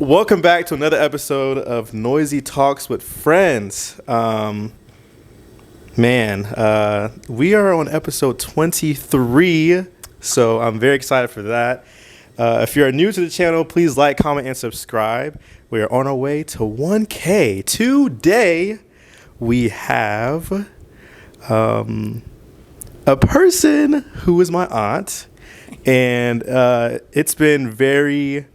Welcome back to another episode of Noiz.I Talks with friends. We are on episode 23, so I'm very excited for that. If you're new to the channel, please like, comment, and subscribe. We are on our way to 1K. Today, we have a person who is my aunt, and it's been very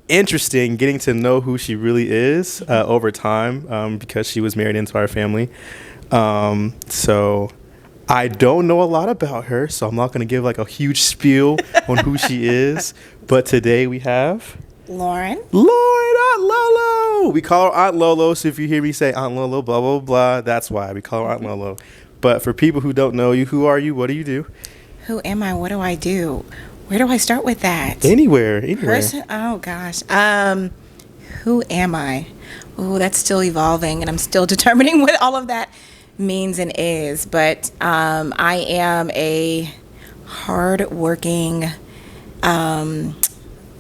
interesting getting to know who she really is over time because she was married into our family. So I don't know a lot about her, so I'm not going to give like a huge spiel on who she is. But today we have Lauren, Aunt Lolo. We call her Aunt Lolo, so if you hear me say Aunt Lolo, blah, blah, blah, that's why we call her Aunt Lolo. But for people who don't know you, who are you? What do you do? who am I? What do I do? Where do I start with that? Anywhere. Oh gosh. Who am I? Oh, that's still evolving, and I'm still determining what all of that means and is. But I am a hardworking,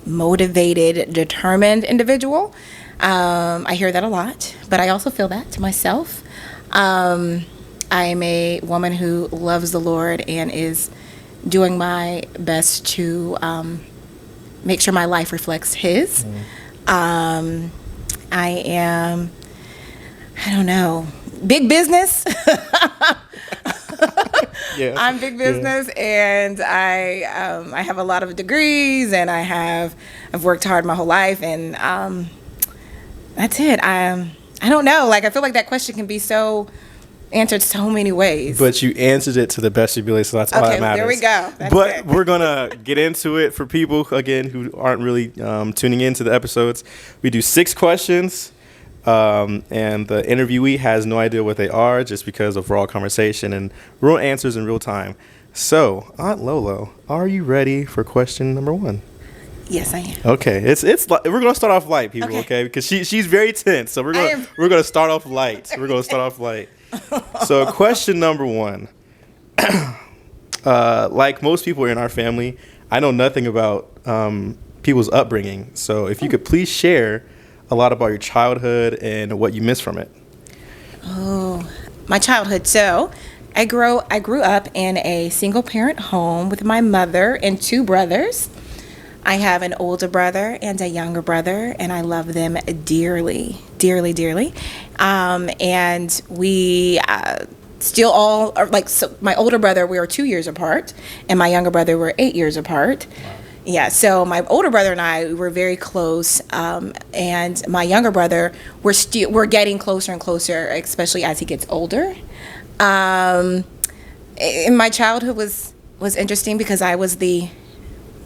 motivated, determined individual. I hear that a lot, but I also feel that to myself. I am a woman who loves the Lord and is doing my best to make sure my life reflects His. I am, I don't know, big business. Yeah. I'm big business, and I have a lot of degrees, and I've worked hard my whole life, and that's it. I don't know. Like, I feel like that question can be answered so many ways. But you answered it to the best of your ability, so that's all that matters. There we go. That's but it. We're going to get into it for people, again, who aren't really tuning into the episodes. We do 6 questions, and the interviewee has no idea what they are just because of raw conversation and real answers in real time. So, Aunt Lolo, are you ready for question number 1? Yes, I am. Okay, it's we're gonna start off light, people. Okay, because she's very tense, so we're gonna start off light. We're gonna start off light. So, question number 1. Like most people in our family, I know nothing about people's upbringing. So, if you could please share a lot about your childhood and what you miss from it. Oh, my childhood. So, I grew up in a single parent home with my mother and 2 brothers. I have an older brother and a younger brother, and I love them dearly, dearly, dearly. And we still all are like, so my older brother, we were 2 years apart, and my younger brother, we're 8 years apart. Wow. Yeah, so my older brother and I, we were very close, and my younger brother, we're getting closer and closer, especially as he gets older. And my childhood was interesting because I was the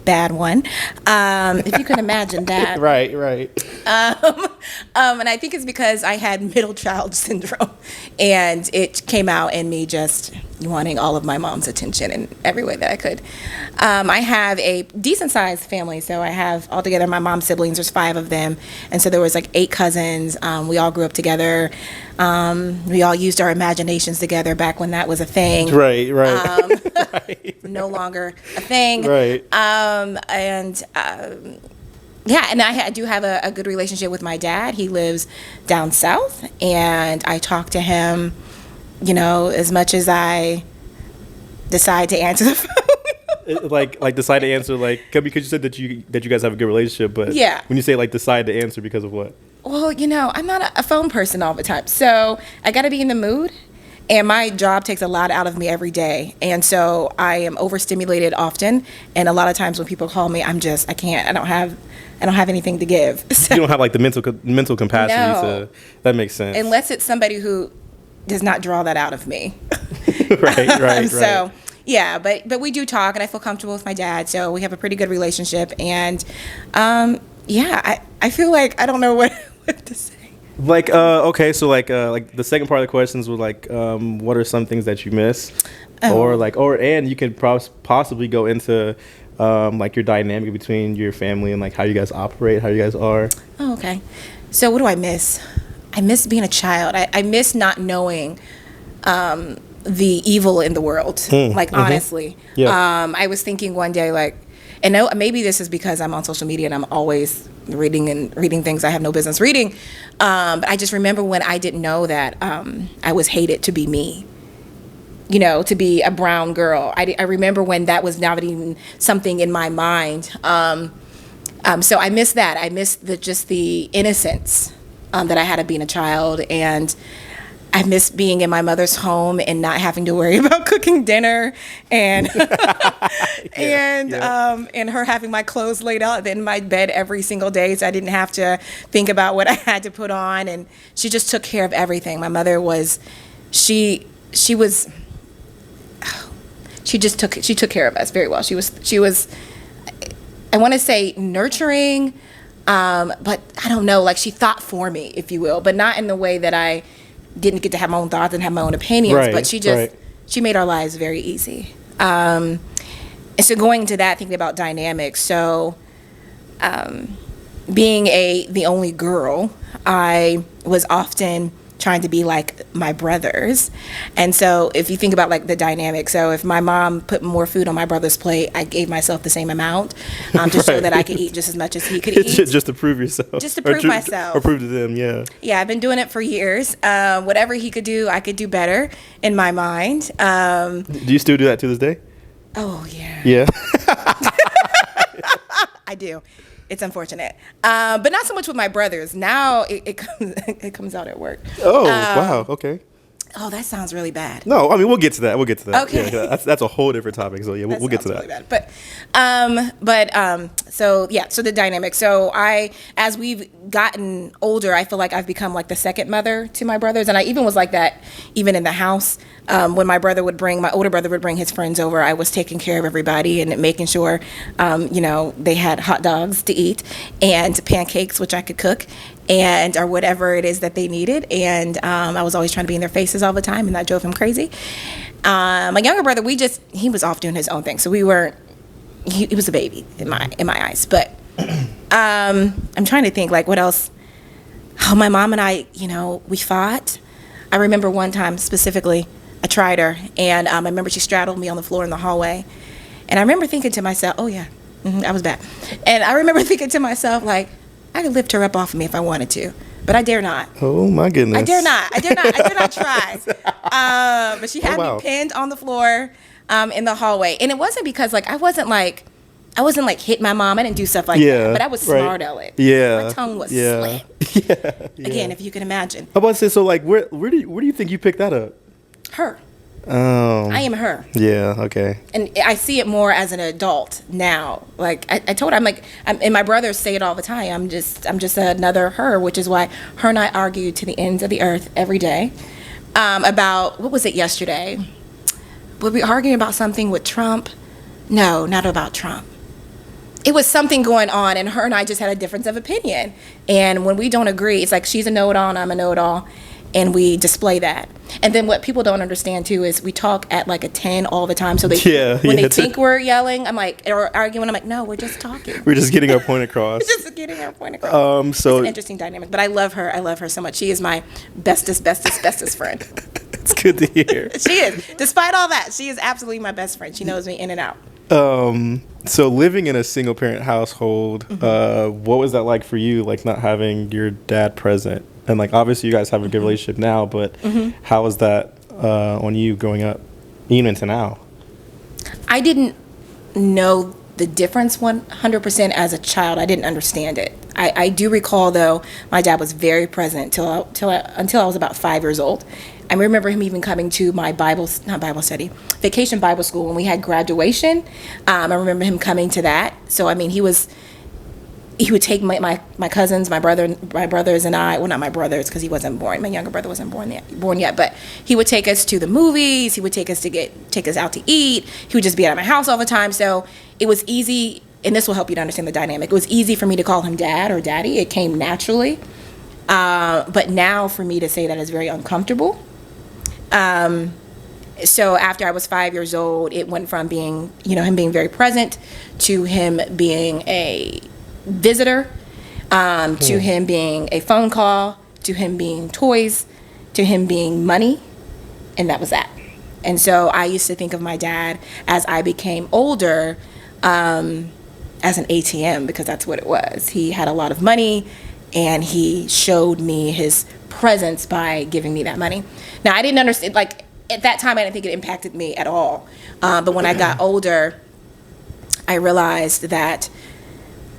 bad one, if you can imagine that. Right. And I think it's because I had middle child syndrome, and it came out in me just wanting all of my mom's attention in every way that I could. I have a decent sized family, so I have altogether my mom's siblings, there's 5 of them, and so there was like 8 cousins. We all grew up together. We all used our imaginations together back when that was a thing. Right. Right. No longer a thing. Right. Yeah, and I do have a good relationship with my dad. He lives down south, and I talk to him, as much as I decide to answer the phone. like decide to answer, because you said that you guys have a good relationship, but yeah. When you say decide to answer, because of what? Well, I'm not a phone person all the time, so I got to be in the mood. And my job takes a lot out of me every day. And so I am overstimulated often. And a lot of times when people call me, I can't, I don't have anything to give. So, you don't have the mental capacity to, that makes sense. Unless it's somebody who does not draw that out of me. Right. So, yeah, but we do talk, and I feel comfortable with my dad. So we have a pretty good relationship. And I feel like I don't know what to say. Okay, so the second part of the questions were what are some things that you miss, and you can possibly go into your dynamic between your family and how you guys operate, how you guys are. Oh, okay. So what do I miss? I miss being a child. I miss not knowing the evil in the world. Honestly, yeah. I was thinking one day and maybe this is because I'm on social media and I'm always reading things I have no business reading. But I just remember when I didn't know that I was hated to be me. To be a brown girl. I remember when that was not even something in my mind. So I miss that. I miss just the innocence that I had of being a child, and I miss being in my mother's home and not having to worry about cooking dinner and and her having my clothes laid out in my bed every single day, so I didn't have to think about what I had to put on. And she just took care of everything. My mother was, she took care of us very well. She was I want to say nurturing, but I don't know, like she thought for me, if you will, but not in the way that I didn't get to have my own thoughts and have my own opinions, but she made our lives very easy. And so going into that, thinking about dynamics, so being the only girl, I was often trying to be like my brothers. And so if you think about like the dynamic, so if my mom put more food on my brother's plate, I gave myself the same amount so that I could eat just as much as he could eat. Just to prove yourself. Just to prove myself. Or prove to them, yeah. Yeah, I've been doing it for years. Whatever he could do, I could do better in my mind. Do you still do that to this day? Oh, yeah. Yeah. I do. It's unfortunate, but not so much with my brothers. Now it comes out at work. Oh, wow. Okay. Oh, that sounds really bad. No, I mean we'll get to that. Okay. Yeah, that's a whole different topic. So yeah, we'll get to that. Really bad. So the dynamic. So as we've gotten older, I feel like I've become like the second mother to my brothers, and I even was like that even in the house. When my older brother would bring his friends over, I was taking care of everybody and making sure, they had hot dogs to eat and pancakes, which I could cook, or whatever it is that they needed. And I was always trying to be in their faces all the time, and that drove him crazy. My younger brother, he was off doing his own thing, so he was a baby in my eyes. But I'm trying to think like what else. Oh, my mom and I, we fought. I remember one time specifically, I tried her, and I remember she straddled me on the floor in the hallway. And I remember thinking to myself, oh yeah, I was bad. And I remember thinking to myself, like, I could lift her up off of me if I wanted to, but I dare not. Oh my goodness. I dare not try. But she had me pinned on the floor in the hallway. And it wasn't because I wasn't like hit my mom. I didn't do stuff like that, but I was smart at it. Yeah. My tongue was slick. Yeah. Again, if you can imagine. I was about to say, so like, where do you think you picked that up? Her. I am her. Yeah. Okay. And I see it more as an adult now. Like I told her, and my brothers say it all the time. I'm just another her, which is why her and I argue to the ends of the earth every day about what was it yesterday? Were we arguing about something with Trump? No, not about Trump. It was something going on, and her and I just had a difference of opinion. And when we don't agree, it's like she's a know-it-all and I'm a know-it-all, and we display that. And then what people don't understand too is we talk at like a 10 all the time. So they think we're yelling, I'm like, or arguing, I'm like, no, we're just talking. We're just getting our point across. So it's an interesting dynamic. But I love her so much. She is my bestest friend. It's good to hear. She is. Despite all that, she is absolutely my best friend. She knows me in and out. So living in a single parent household, what was that like for you? Like not having your dad present, and like obviously you guys have a good relationship now, but how was that on you growing up, even into now? I didn't know the difference 100% as a child. I didn't understand it. I do recall though, my dad was very present until I was about 5 years old. I remember him even coming to my vacation Bible school when we had graduation. I remember him coming to that. So I mean, he would take my cousins, my brothers and I. Well, not my brothers because he wasn't born. My younger brother wasn't born yet. But he would take us to the movies. He would take us out to eat. He would just be at my house all the time. So it was easy, and this will help you to understand the dynamic. It was easy for me to call him dad or daddy. It came naturally. But now for me to say that is very uncomfortable. So after I was 5 years old, it went from being, him being very present to him being a visitor, to him being a phone call, to him being toys, to him being money, and that was that. And so I used to think of my dad as I became older, as an ATM, because that's what it was. He had a lot of money, and he showed me his presence by giving me that money. Now, I didn't understand, like, at that time, I didn't think it impacted me at all. But when I got older, I realized that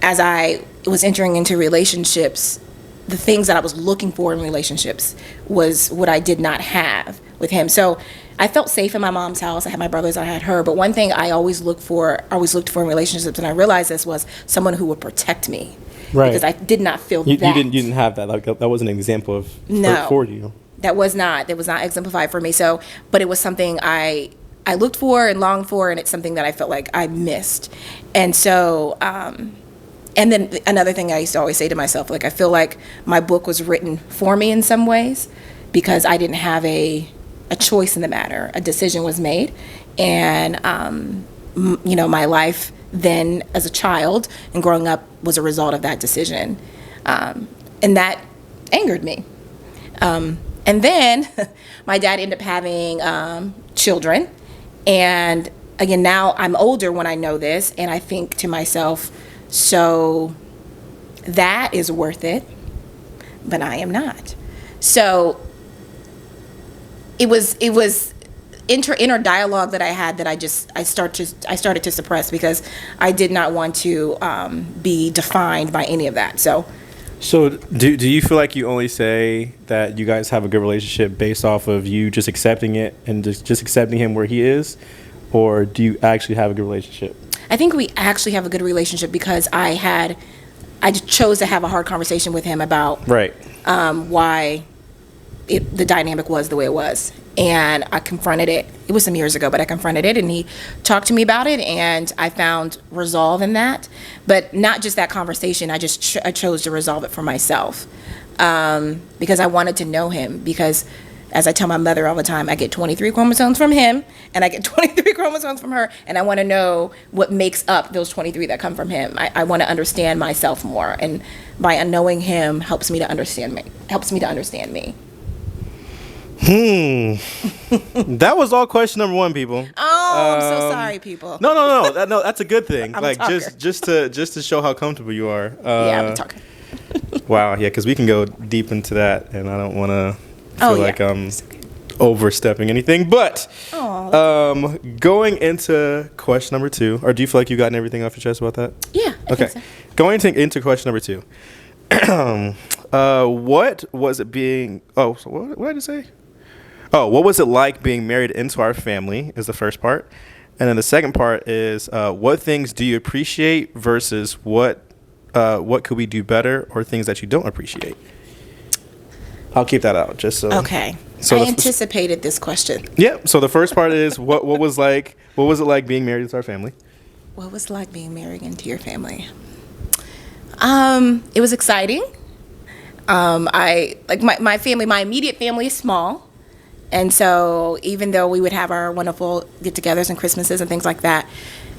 as I was entering into relationships, the things that I was looking for in relationships was what I did not have with him. So I felt safe in my mom's house. I had my brothers, I had her. But one thing I always looked for in relationships, and I realized this, was someone who would protect me. Right. Because I did not feel you that. You didn't have that. Like, that wasn't an example of No. for you. That was not exemplified for me. So, but it was something I looked for and longed for, and it's something that I felt like I missed. And so, and then another thing I used to always say to myself, like, I feel like my book was written for me in some ways, because I didn't have a choice in the matter. A decision was made, and my life then as a child and growing up was a result of that decision, and that angered me. And then my dad ended up having children. And again, now I'm older when I know this, and I think to myself, so that is worth it, but I am not. So it was inner dialogue that I had that I started to suppress, because I did not want to be defined by any of that. So do you feel like you only say that you guys have a good relationship based off of you just accepting it and just accepting him where he is, or do you actually have a good relationship? I think we actually have a good relationship because I chose to have a hard conversation with him about why the dynamic was the way it was. And I confronted it. It was some years ago, but I confronted it, and he talked to me about it, and I found resolve in that. But not just that conversation. I just I chose to resolve it for myself, because I wanted to know him. Because, as I tell my mother all the time, I get 23 chromosomes from him, and I get 23 chromosomes from her, and I want to know what makes up those 23 that come from him. I want to understand myself more, and by knowing him helps me to understand me. That was all question number 1, people. Oh, I'm so sorry, people. No, that's a good thing. I'm like, a just to show how comfortable you are. Yeah, I'm a talker. Wow, yeah, because we can go deep into that, and I don't want to feel like I'm overstepping anything. But going into question number 2, or do you feel like you gotten everything off your chest about that? Yeah. Okay. Going into question number 2. What was it being? Oh, so what did I say? Oh, what was it like being married into our family is the first part. And then the second part is what things do you appreciate versus what could we do better, or things that you don't appreciate? I'll keep that out just so. Okay. So I anticipated this question. Yeah. So the first part is what was it like being married into our family? What was it like being married into your family? It was exciting. I like my family. My immediate family is small. And so even though we would have our wonderful get-togethers and Christmases and things like that,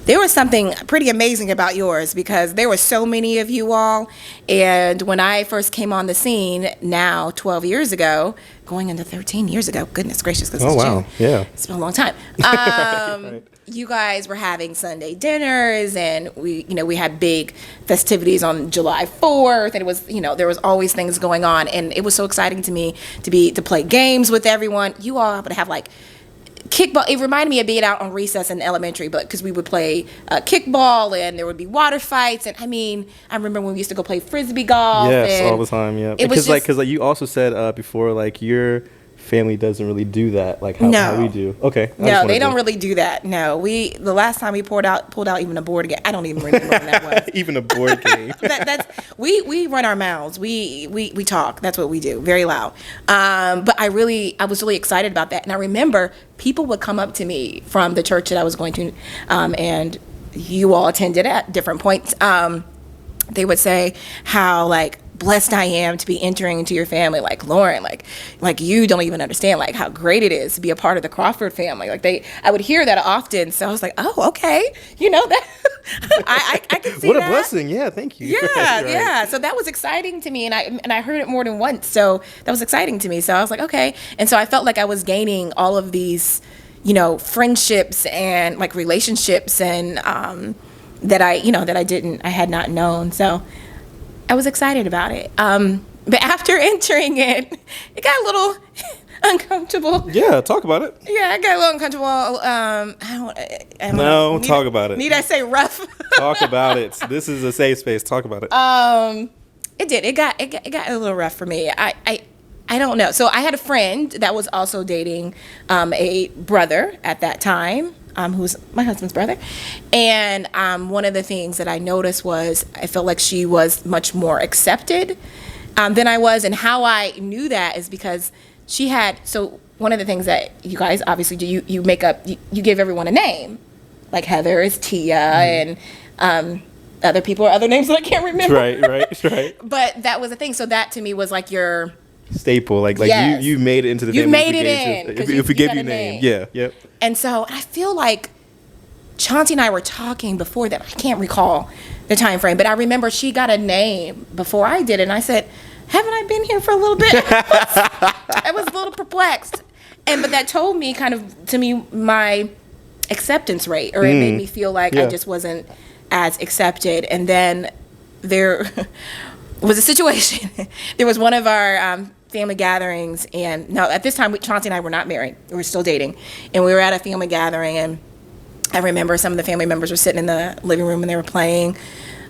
there was something pretty amazing about yours, because there were so many of you all. And when I first came on the scene, now 12 years ago, going into 13 years ago, goodness gracious, because it's June. Yeah. It's been a long time. Right. You guys were having Sunday dinners, and we had big festivities on July 4th, and it was, there was always things going on, and it was so exciting to me to play games with everyone. You all would have like kickball. It reminded me of being out on recess in elementary, but because we would play kickball, and there would be water fights, and I remember when we used to go play frisbee golf. Yes, all the time. Yeah, because you also said before, like, your family doesn't really do that, like how we do. Okay. No, they don't really do that. No, the last time we pulled out even a board game. I don't even remember when that was. Even a board game. We run our mouths. We talk. That's what we do, very loud. But I was really excited about that, and I remember people would come up to me from the church that I was going to, and you all attended at different points. They would say how, like, blessed I am to be entering into your family, like, Lauren, like you don't even understand, like, how great it is to be a part of the Crawford family. Like, I would hear that often, so I was like, oh, okay, that I can see what a that. blessing. Yeah, thank you. Yeah, right. Yeah. So that was exciting to me, and I heard it more than once, so that was exciting to me. So I was like, okay, and so I felt like I was gaining all of these, friendships and like relationships and that I had not known. So I was excited about it. But after entering it, it got a little uncomfortable. Yeah, talk about it. Yeah, I got a little uncomfortable. I don't know. Talk about it. Need I say rough? Talk about it. This is a safe space. Talk about it. It did. It got a little rough for me. I don't know. So I had a friend that was also dating a brother at that time, who's my husband's brother. And one of the things that I noticed was I felt like she was much more accepted than I was. And how I knew that is because she had, so one of the things that you guys obviously do, you make up, you give everyone a name. Like Heather is Tia, and other people are other names that I can't remember. Right. But that was the thing. So that to me was like your staple. Like yes. you made it into the family. You made it in. If we give you a name. Yeah, yep. And so I feel like Chauncey and I were talking before that. I can't recall the time frame, but I remember she got a name before I did, and I said, haven't I been here for a little bit? I was a little perplexed. But that told me my acceptance rate, or it made me feel like I just wasn't as accepted. And then there was a situation. There was one of our family gatherings, and now at this time, Chauncey and I were not married. We were still dating. And we were at a family gathering, and I remember some of the family members were sitting in the living room and they were playing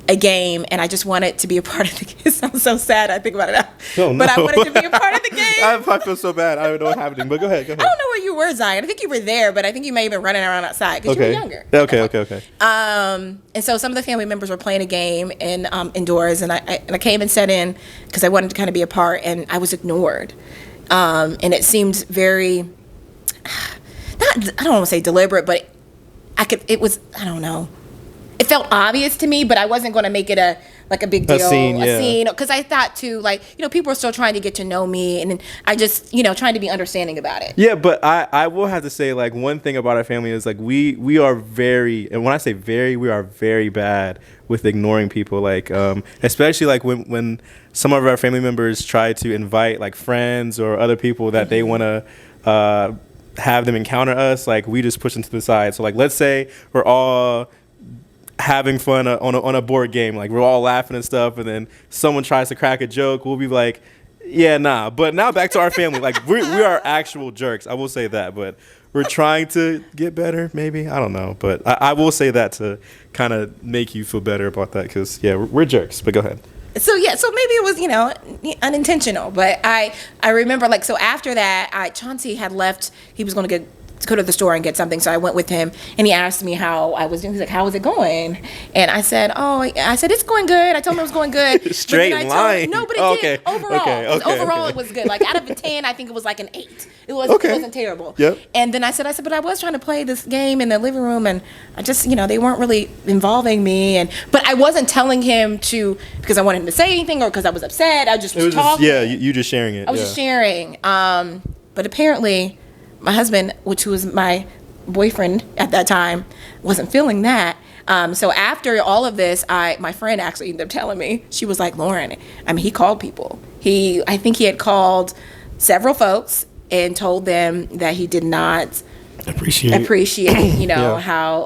a game, and I just wanted to be a part of the game. It sounds so sad. I think about it now. Oh, no. But I wanted to be a part of the game. I feel so bad. I don't know what's happening, but go ahead. I don't know where you were, Zion. I think you were there, but I think you may have been running around outside because you were younger. Okay. And so some of the family members were playing a game indoors, and I came and sat in because I wanted to kind of be a part, and I was ignored. And it seemed very, I don't want to say deliberate, but it was, I don't know. It felt obvious to me, but I wasn't going to make it a big deal, a scene, because I thought too, people are still trying to get to know me, and I just, trying to be understanding about it. Yeah, but I will have to say, one thing about our family is we are very, and when I say very, we are very bad with ignoring people, especially when some of our family members try to invite friends or other people that they want to have them encounter us, we just push them to the side. So let's say we're all having fun on a board game, we're all laughing and stuff, and then someone tries to crack a joke, we'll be like, yeah, nah. But now back to our family, we are actual jerks, I will say that, but we're trying to get better, maybe, I don't know, but I will say that to kind of make you feel better about that, because we're jerks. But go ahead. So maybe it was, unintentional, but I remember, so after that, Chauncey had left. He was going to go to the store and get something, so I went with him, and he asked me how I was doing. He's like, how was it going? And I said, it's going good. I told him it was going good. Straight line. No, but it did. Overall, it was good. Out of a 10, I think it was an 8. It wasn't terrible. Yep. And then I said, but I was trying to play this game in the living room, and I just, they weren't really involving me, but I wasn't telling him to, because I wanted him to say anything or because I was upset. I just was talking. You just sharing it. I was just sharing. But apparently, my husband, which was my boyfriend at that time, wasn't feeling that. So after all of this, my friend actually ended up telling me, she was like, Lauren, he called people. I think he had called several folks and told them that he did not appreciate how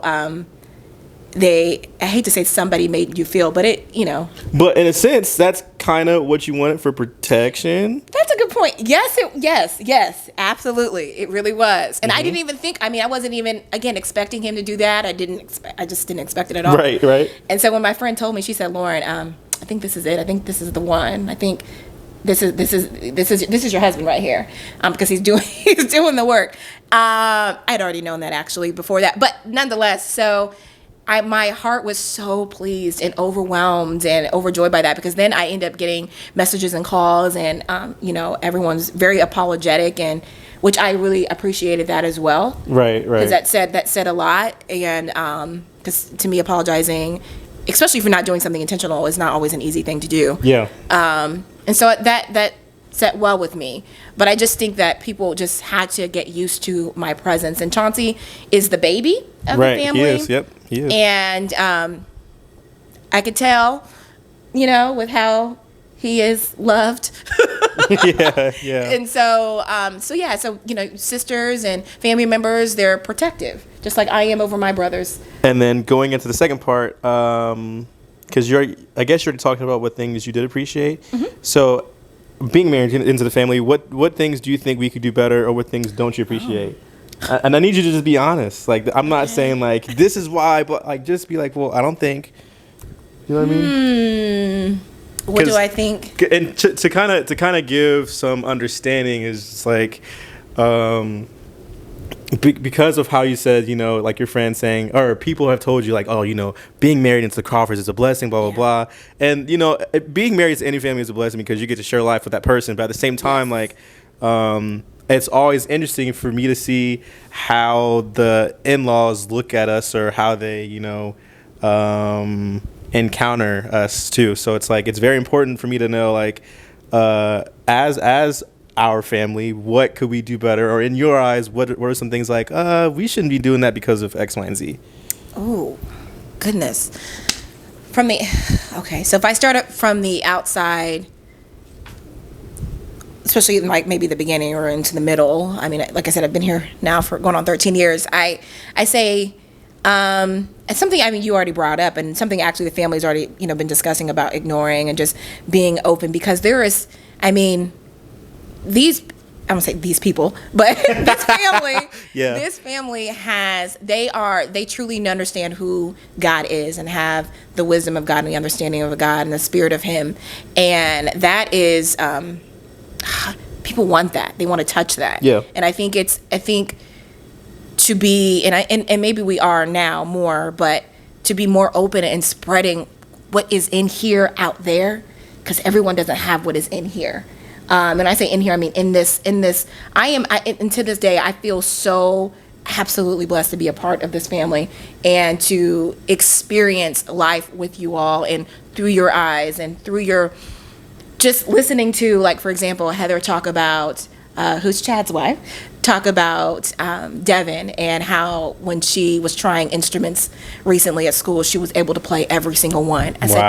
I hate to say somebody made you feel, but But in a sense, that's kind of what you wanted for protection. That's a good point. Yes, absolutely. It really was. And I didn't even think, I wasn't even, again, expecting him to do that. I just didn't expect it at all. Right. And so when my friend told me, she said, Lauren, I think this is it. I think this is the one. I think this is your husband right here, because he's doing the work. I'd already known that actually before that, but nonetheless, so my heart was so pleased and overwhelmed and overjoyed by that, because then I ended up getting messages and calls, and everyone's very apologetic, and which I really appreciated that as well. Right. Because that said a lot, and because to me, apologizing, especially for not doing something intentional, is not always an easy thing to do. Yeah. And so that set well with me. But I just think that people just had to get used to my presence. And Chauncey is the baby of the family. He is, yep, he is. And I could tell, with how he is loved. Yeah. And so, sisters and family members, they're protective, just like I am over my brothers. And then going into the second part, because I guess you're talking about what things you did appreciate. So, being married into the family, what things do you think we could do better, or what things don't you appreciate? And I need you to just be honest. Like, I'm not saying like this is why, but like just be like, well, I don't think. You know what I mean? What do I think? And to kind of give some understanding is just like, because of how you said, like your friend saying, or people have told you like, oh, being married into the Crawfords is a blessing, blah, blah, blah. And, being married to any family is a blessing because you get to share life with that person. But at the same time, like, it's always interesting for me to see how the in-laws look at us or how they, encounter us too. So it's like, it's very important for me to know, like, as our family, what could we do better? Or in your eyes, what are some things like, we shouldn't be doing that because of X, Y, and Z? Oh, goodness. So if I start up from the outside, especially like maybe the beginning or into the middle, I mean, like I said, I've been here now for going on 13 years. I say, it's something, I mean, you already brought up, and something actually the family's already, been discussing about ignoring and just being open, because there is, I mean, I don't say these people, but this family, this family they truly understand who God is and have the wisdom of God and the understanding of God and the spirit of Him. And that is, people want that. They want to touch that. Yeah. And I think to be, and maybe we are now more, but to be more open and spreading what is in here out there, because everyone doesn't have what is in here. And I say in here, I mean in this. And to this day, I feel so absolutely blessed to be a part of this family and to experience life with you all and through your eyes and through your, just listening to, like, for example, Heather talk about, who's Chad's wife, talk about Devin and how when she was trying instruments recently at school, she was able to play every single one. I said,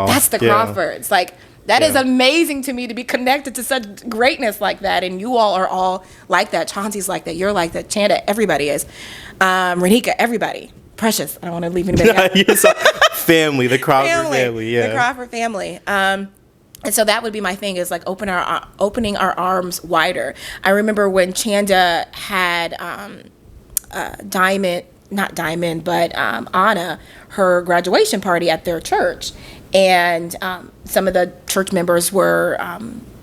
that's the Crawfords. Like, that is amazing to me, to be connected to such greatness like that. And you all are all like that. Chauncey's like that. You're like that. Chanda, everybody is. Renika, everybody. Precious. I don't want to leave anybody out. Family, the Crawford family. The Crawford family. And so that would be my thing, is like opening our arms wider. I remember when Chanda had Anna, her graduation party at their church. And some of the church members were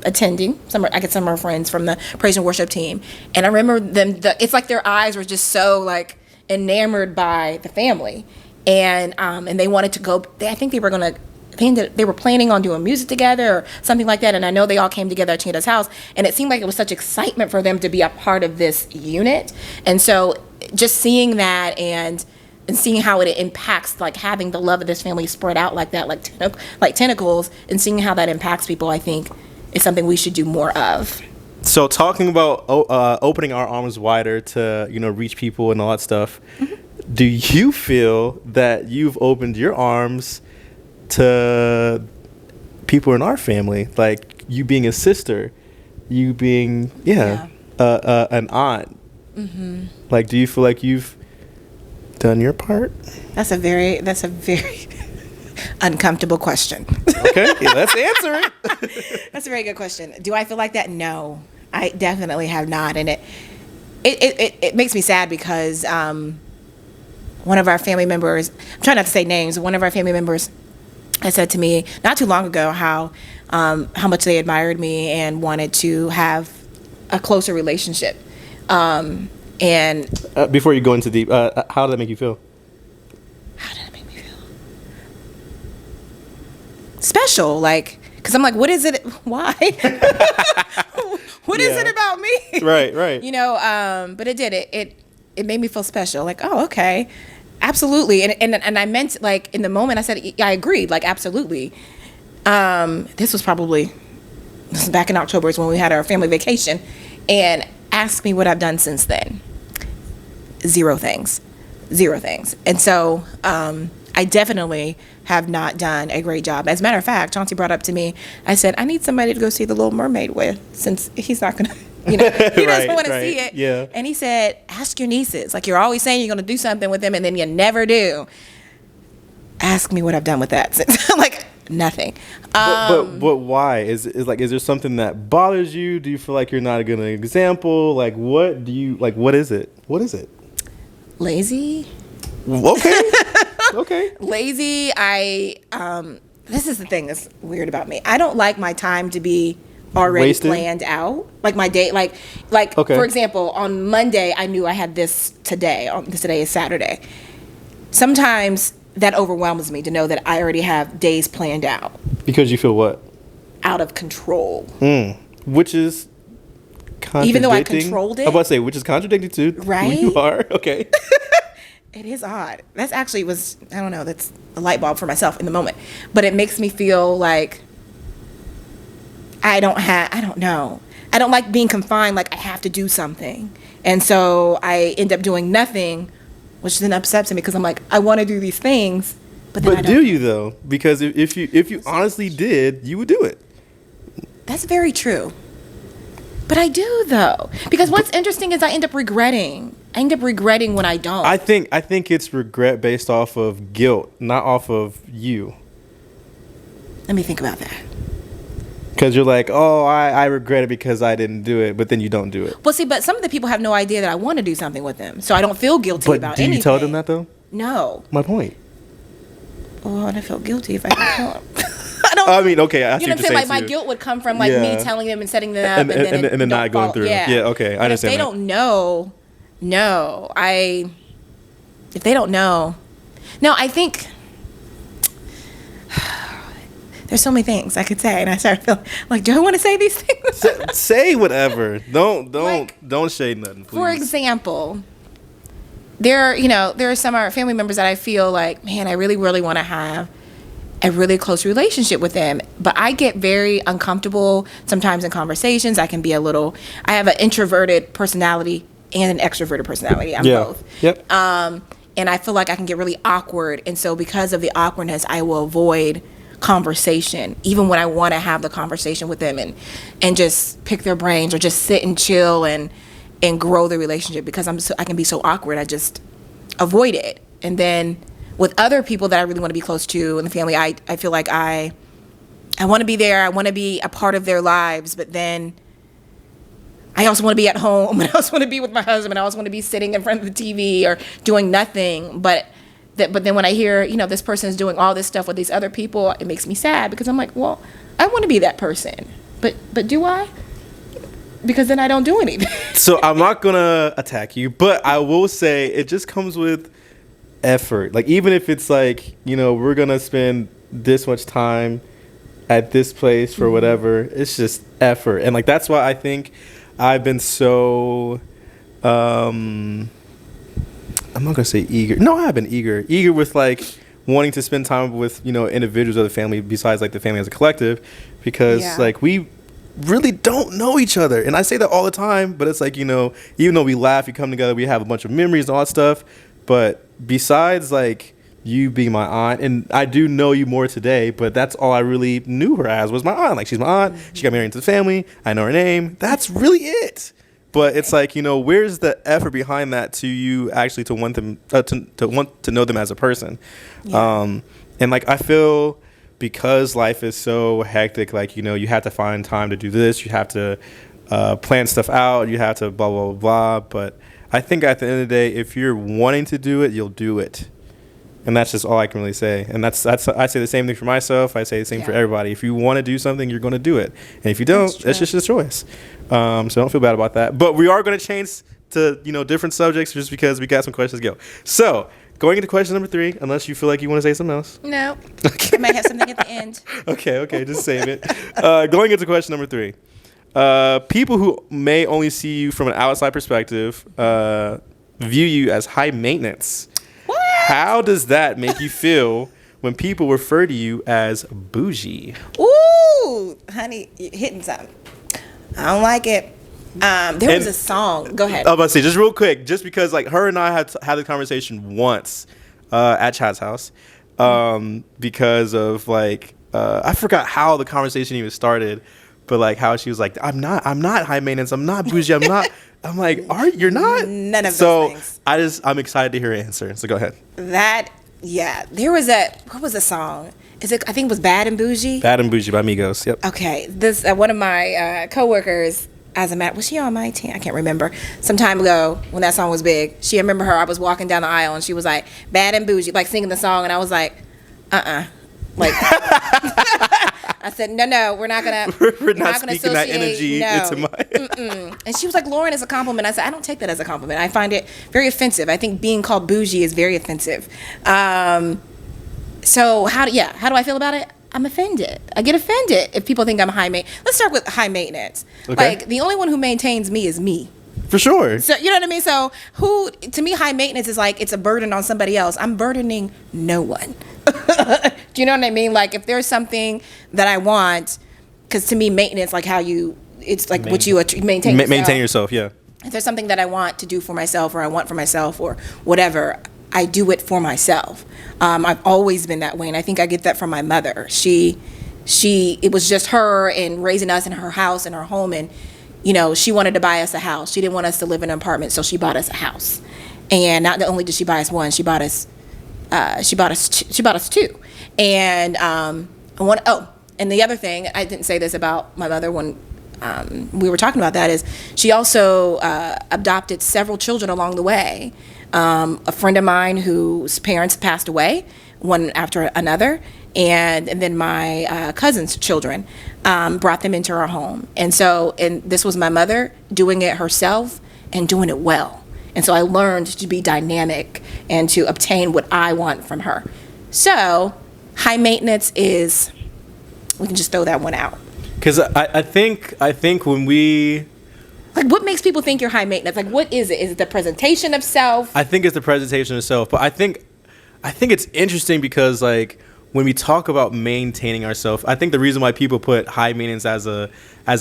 attending. Some of our friends from the praise and worship team. And I remember them, it's like their eyes were just so like enamored by the family. And they wanted to go, I think they were going to, they were planning on doing music together or something like that. And I know they all came together at Chanda's house. And it seemed like it was such excitement for them to be a part of this unit. And so just seeing that and seeing how it impacts, like having the love of this family spread out like that, like tentacles, and seeing how that impacts people, I think is something we should do more of. So talking about opening our arms wider to, reach people and all that stuff, do you feel that you've opened your arms to people in our family, like you being a sister, you being an aunt? Like, do you feel like you've done your part? That's a very uncomfortable question. Okay, let's answer it. That's a very good question. Do I feel like that? No, I definitely have not. And it makes me sad because one of our family members, I'm trying not to say names, one of our family members had said to me not too long ago how much they admired me and wanted to have a closer relationship. And before you go into deep, how did that make you feel? How did it make me feel? Special, like, because I'm like, what is it? Why? What is it about me? Right. But it did. It made me feel special. Like, oh, okay, absolutely. And I meant, like, in the moment, I said, I agreed. Like, absolutely. This was back in October, is when we had our family vacation, and ask me what I've done since then. Zero things. And so I definitely have not done a great job. As a matter of fact, Chauncey brought up to me, I said, I need somebody to go see The Little Mermaid with, since he's not going to, he doesn't want to see it. Yeah. And he said, ask your nieces. Like, you're always saying you're going to do something with them and then you never do. Ask me what I've done with that since. Like, nothing. But why? Is there something that bothers you? Do you feel like you're not a good example? Like, what is it? What is it? Lazy. Okay. Okay. Lazy. This is the thing that's weird about me. I don't like my time to be already Wasted? planned out. Like my day, like Okay. for example, on Monday I knew I had this today. Today is Saturday. Sometimes that overwhelms me to know that I already have days planned out. Because you feel what? Out of control. Which is contradicting. Even though I controlled it. I'm about to say, which is contradicting to Right? who you are. Okay. It is odd. That's actually I don't know, that's a light bulb for myself in the moment. But it makes me feel like I don't know. I don't like being confined, like I have to do something. And so I end up doing nothing, which then upsets me because I'm like, I want to do these things, but then I don't. Do you though? Because if you honestly did, you would do it. That's very true. But I do though. Because what's interesting is I end up regretting. When I don't. I think it's regret based off of guilt, not off of you. Let me think about that. Because you're like, oh, I regret it because I didn't do it, but then you don't do it. Well, see, but some of the people have no idea that I want to do something with them, so I don't feel guilty about anything. But do you tell them that though? No. My point. Oh, I feel guilty if I don't tell them. I mean, okay, I see you know what what I'm saying? you're Like my guilt would come from like me telling them and setting them up, and then not going through. Yeah, okay, I understand. If they don't know, if they don't know, no, I think there's so many things I could say, and I started feeling like, do I want to say these things? Say whatever. Don't shade nothing, please. For example, there are some of our family members that I feel like, man, I really, really want to have a really close relationship with them, but I get very uncomfortable sometimes in conversations. I have an introverted personality and an extroverted personality. I'm both. Yep. And I feel like I can get really awkward, and so because of the awkwardness, I will avoid conversation, even when I want to have the conversation with them and just pick their brains or just sit and chill and grow the relationship, because I can be so awkward. I just avoid it. And then with other people that I really want to be close to in the family, I feel like I want to be there. I want to be a part of their lives, but then I also want to be at home, and I also want to be with my husband. I also want to be sitting in front of the TV or doing nothing. But then when I hear, this person is doing all this stuff with these other people, it makes me sad, because I'm like, well, I want to be that person. But do I? Because then I don't do anything. So I'm not going to attack you, but I will say it just comes with effort. Like, even if it's like, we're going to spend this much time at this place for whatever, it's just effort. And like, that's why I think I've been so, I'm not going to say eager. No, I have been eager with like wanting to spend time with, individuals of the family besides like the family as a collective, because like we really don't know each other. And I say that all the time, but it's like, even though we laugh, we come together, we have a bunch of memories and all that stuff. But besides like you being my aunt, and I do know you more today, but that's all I really knew her as, was my aunt. Like, she's my aunt. She got married into the family. I know her name. That's really it. But it's like, where's the effort behind that to you actually to want them to want to know them as a person? Yeah. And like, I feel because life is so hectic, like, you have to find time to do this. You have to plan stuff out. You have to blah, blah, blah, blah. But I think at the end of the day, if you're wanting to do it, you'll do it. And that's just all I can really say. And that's I say the same thing for myself. I say the same for everybody. If you want to do something, you're going to do it. And if you don't, it's just a choice. So don't feel bad about that. But we are going to change to, different subjects just because we got some questions to go. So going into question number 3, unless you feel like you want to say something else. No. Okay. I might have something at the end. Okay. Just save it. Going into question number 3. People who may only see you from an outside perspective view you as high maintenance. What? How does that make you feel when people refer to you as bougie? Ooh, honey, you're hitting something. I don't like it. There was a song. Go ahead. I was about to say, just real quick, just because like her and I had the conversation once at Chad's house. because of like I forgot how the conversation even started, but like how she was like, I'm not high maintenance, I'm not bougie, I'm not. I'm like, you're not? None of so those things. I'm excited to hear your answer. So go ahead. There was what was the song? I think it was Bad and Bougie. Bad and Bougie by Migos. Yep. Okay, this one of my coworkers, was she on my team? I can't remember. Some time ago when that song was big, I remember her. I was walking down the aisle and she was like, "Bad and Bougie," like singing the song, and I was like, like. I said, no, we're not gonna. We're not speaking that energy into my. And she was like, "Lauren, is a compliment." I said, "I don't take that as a compliment. I find it very offensive. I think being called bougie is very offensive." So how do I feel about it? I'm offended. I get offended if people think I'm high maintenance. Let's start with high maintenance. Okay. Like the only one who maintains me is me. For sure. So you know what I mean? So to me, high maintenance is like it's a burden on somebody else. I'm burdening no one. Do you know what I mean? Like if there's something that I want, because to me maintenance, like it's like what you maintain yourself. Maintain yourself, yeah. If there's something that I want to do for myself or I want for myself or whatever, I do it for myself. I've always been that way, and I think I get that from my mother. It was just her and raising us in her house and her home, and she wanted to buy us a house. She didn't want us to live in an apartment, so she bought us a house. And not only did she buy us one, she bought us two. And and the other thing, I didn't say this about my mother when we were talking about that, is she also adopted several children along the way. A friend of mine whose parents passed away, one after another, and then my cousin's children, brought them into our home. And this was my mother doing it herself and doing it well. And so I learned to be dynamic and to obtain what I want from her. So high maintenance is, we can just throw that one out. Because I think when we... Like, what makes people think you're high maintenance? Like, what is it? Is it the presentation of self? I think it's the presentation of self. But I think it's interesting because, like, when we talk about maintaining ourselves, I think the reason why people put high maintenance as a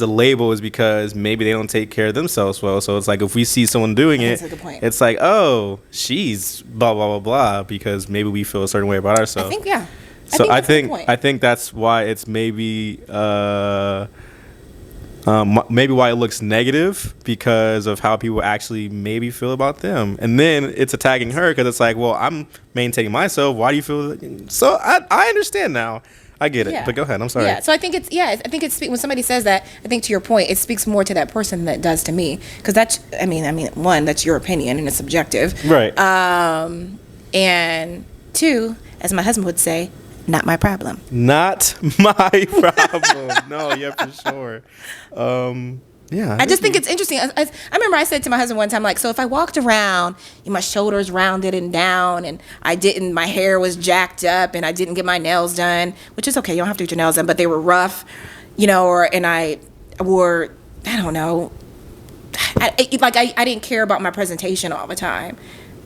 label is because maybe they don't take care of themselves well. So it's like if we see someone doing it, it's like, oh, she's blah, blah, blah, blah, because maybe we feel a certain way about ourselves. I think, yeah. So I think that's why it's maybe why it looks negative, because of how people actually maybe feel about them. And then it's attacking her because it's like, well, I'm maintaining myself. Why do you feel that? So I understand now. I get it. Yeah. But go ahead. I'm sorry. Yeah. So I think it's when somebody says that, I think to your point, it speaks more to that person than it does to me. Because one, that's your opinion and it's subjective. Right. And two, as my husband would say, not my problem. Not my problem. No, yeah, for sure. Yeah. I just think it's interesting. I remember I said to my husband one time, like, so if I walked around, my shoulders rounded and down, and my hair was jacked up, and I didn't get my nails done, which is okay, you don't have to get your nails done, but they were rough, and I wore, I don't know, I didn't care about my presentation all the time.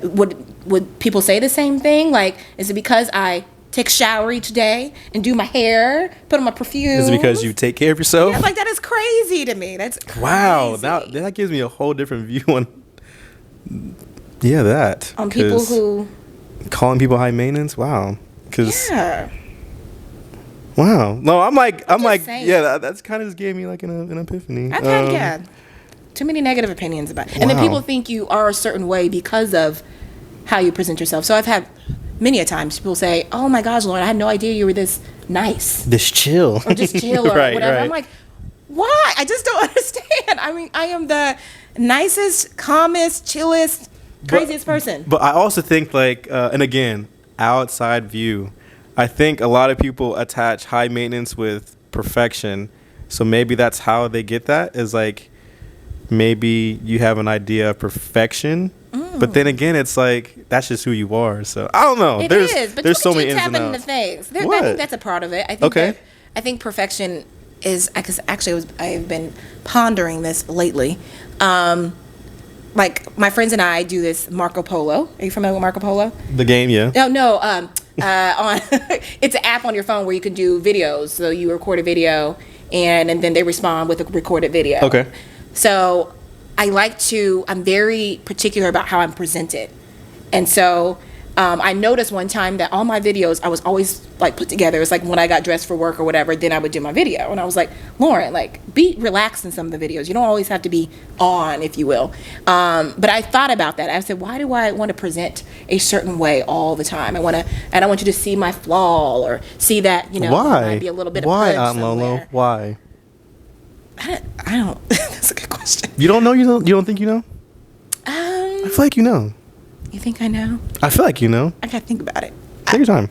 Would people say the same thing? Like, is it because I take a shower each day and do my hair, put on my perfume? Is it because you take care of yourself? Yeah, like, that is crazy to me. That's crazy. Wow. That gives me a whole different view on that. On people who... Calling people high maintenance? Wow. Yeah. Wow. No, I'm like, saying. Yeah, that's kind of just gave me like an epiphany. I've had, too many negative opinions about it. And then people think you are a certain way because of how you present yourself. So I've had many a times people say, oh my gosh, Lauren, I had no idea you were this nice. This chill. Or just chill or right, whatever. Right. I'm like, why? I just don't understand. I mean, I am the nicest, calmest, chillest, craziest person. But I also think and again, outside view, I think a lot of people attach high maintenance with perfection. So maybe that's how they get that, is like, maybe you have an idea of perfection. But then again, it's like, that's just who you are. So I don't know. There's so many ins and outs. Into things. I think that's a part of it. I think perfection is, because actually I've been pondering this lately. Like, my friends and I do this Marco Polo. Are you familiar with Marco Polo? The game, yeah. No. On it's an app on your phone where you can do videos. So you record a video and then they respond with a recorded video. Okay. So I'm very particular about how I'm presented. And so I noticed one time that all my videos, I was always like put together. It's like when I got dressed for work or whatever, then I would do my video. And I was like, Lauren, like be relaxed in some of the videos. You don't always have to be on, if you will. But I thought about that. I said, why do I want to present a certain way all the time? I don't want you to see my flaw or see that, Why? Might be a little bit of Why, punch Aunt Lolo? somewhere. Why? I don't. That's a good question. You don't know? You don't think you know? I feel like you know. You think I know? I feel like you know. I gotta think about it. Take your time.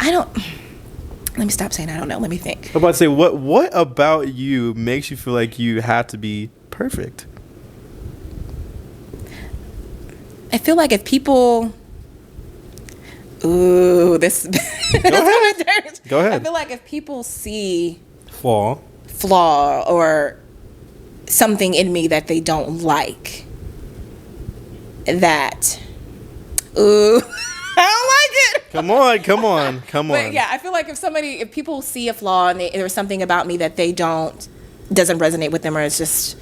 I don't. Let me stop saying I don't know. Let me think. I'm about to say, what about you makes you feel like you have to be perfect? I feel like if people. Ooh, this. Go ahead. Go ahead. I feel like if people see flaw or something in me that they don't like, that. Ooh. I don't like it. Come on. But yeah, I feel like if people see a flaw and there's something about me that doesn't resonate with them, or it's just,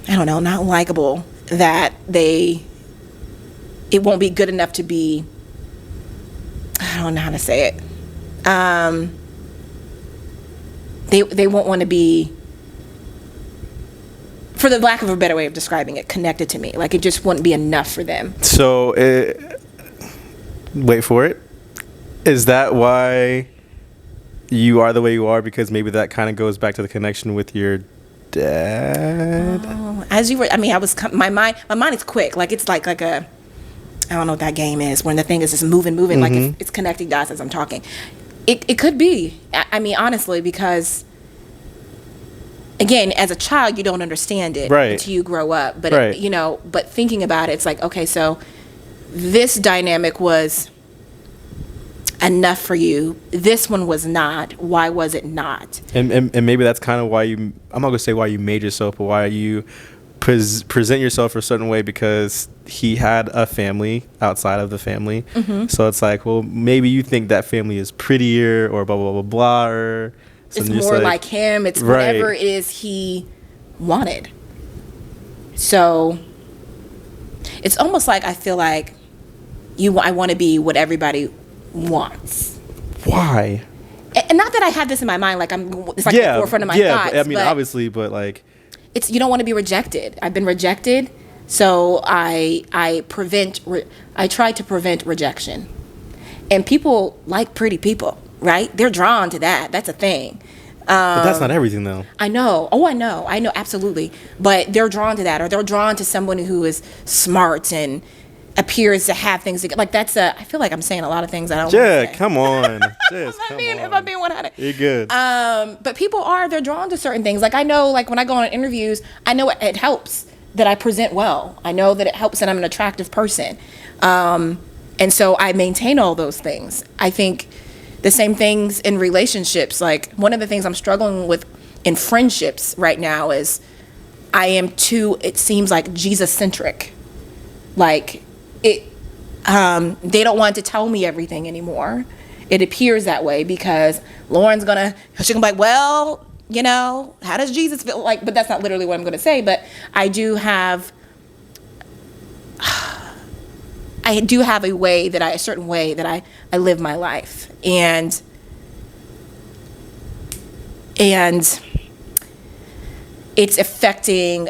I don't know, not likable, that it won't be good enough to be, I don't know how to say it. They won't want to be, for the lack of a better way of describing it, connected to me. Like it just wouldn't be enough for them. So, wait for it. Is that why you are the way you are? Because maybe that kind of goes back to the connection with your dad. Oh, as you were, my mind is quick. Like it's like a, I don't know what that game is when the thing is just moving. Mm-hmm. Like it's connecting dots as I'm talking. It could be. I mean, honestly, because again, as a child, you don't understand it until you grow up. But but thinking about it, it's like, okay, so this dynamic was enough for you. This one was not. Why was it not? And maybe that's kind of why I'm not gonna say why you made yourself, but why you present yourself a certain way, because he had a family outside of the family. Mm-hmm. So it's like, well, maybe you think that family is prettier or blah blah blah blah. Or so it's more like him. It's whatever it is he wanted. So it's almost like I feel like I want to be what everybody wants. Why? And not that I have this in my mind, like it's like the forefront of my thoughts. I mean, obviously, but like, it's, you don't want to be rejected. I've been rejected, so I try to prevent rejection. And people like pretty people, right? They're drawn to that. That's a thing. But that's not everything, though. I know. Oh, I know, absolutely. But they're drawn to that, or they're drawn to someone who is smart and appears to have things like that's I feel like I'm saying a lot of things I don't want to say. Come on. If I'm being 100. You're good. But people they're drawn to certain things. Like I know, like when I go on interviews, I know it helps that I present well. I know that it helps that I'm an attractive person. And so I maintain all those things. I think the same things in relationships. Like one of the things I'm struggling with in friendships right now is I am too, it seems like Jesus-centric. Like they don't want to tell me everything anymore. It appears that way because Lauren's she's gonna be like, well, how does Jesus feel like? But that's not literally what I'm gonna say. But I do have a certain way that I live my life, and it's affecting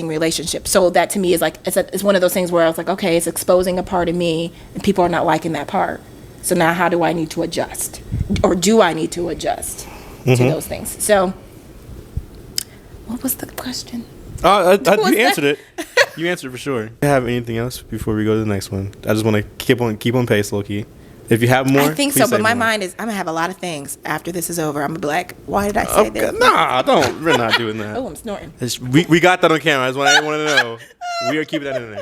relationships. So that to me is like, it's one of those things where I was like, okay, it's exposing a part of me and people are not liking that part. So now how do I need to adjust? Or do I need to adjust to those things? So what was the question? You answered it. You answered it for sure. Do you have anything else before we go to the next one? I just want to keep on pace, low-key. If you have more, I think so, but my more. mind is, I'm going to have a lot of things after this is over. I'm going to be like, why did I say this? Nah, don't. We're not doing that. Oh, I'm snorting. We got that on camera. I want to know. We are keeping that in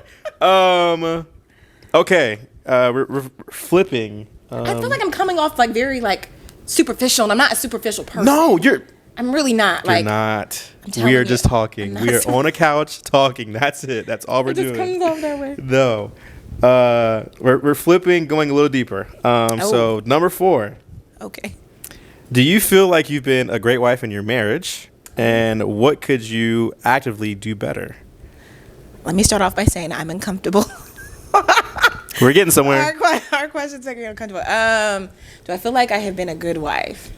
there. Okay. We're flipping. I feel like I'm coming off like very like superficial, and I'm not a superficial person. No, I'm really not. You're not. We are just talking. We are on a couch talking. That's it. That's all we're doing. It just comes off that way. No. We're flipping, going a little deeper. So number 4. Okay. Do you feel like you've been a great wife in your marriage? And what could you actively do better? Let me start off by saying I'm uncomfortable. We're getting somewhere. Our questions are uncomfortable. Do I feel like I have been a good wife?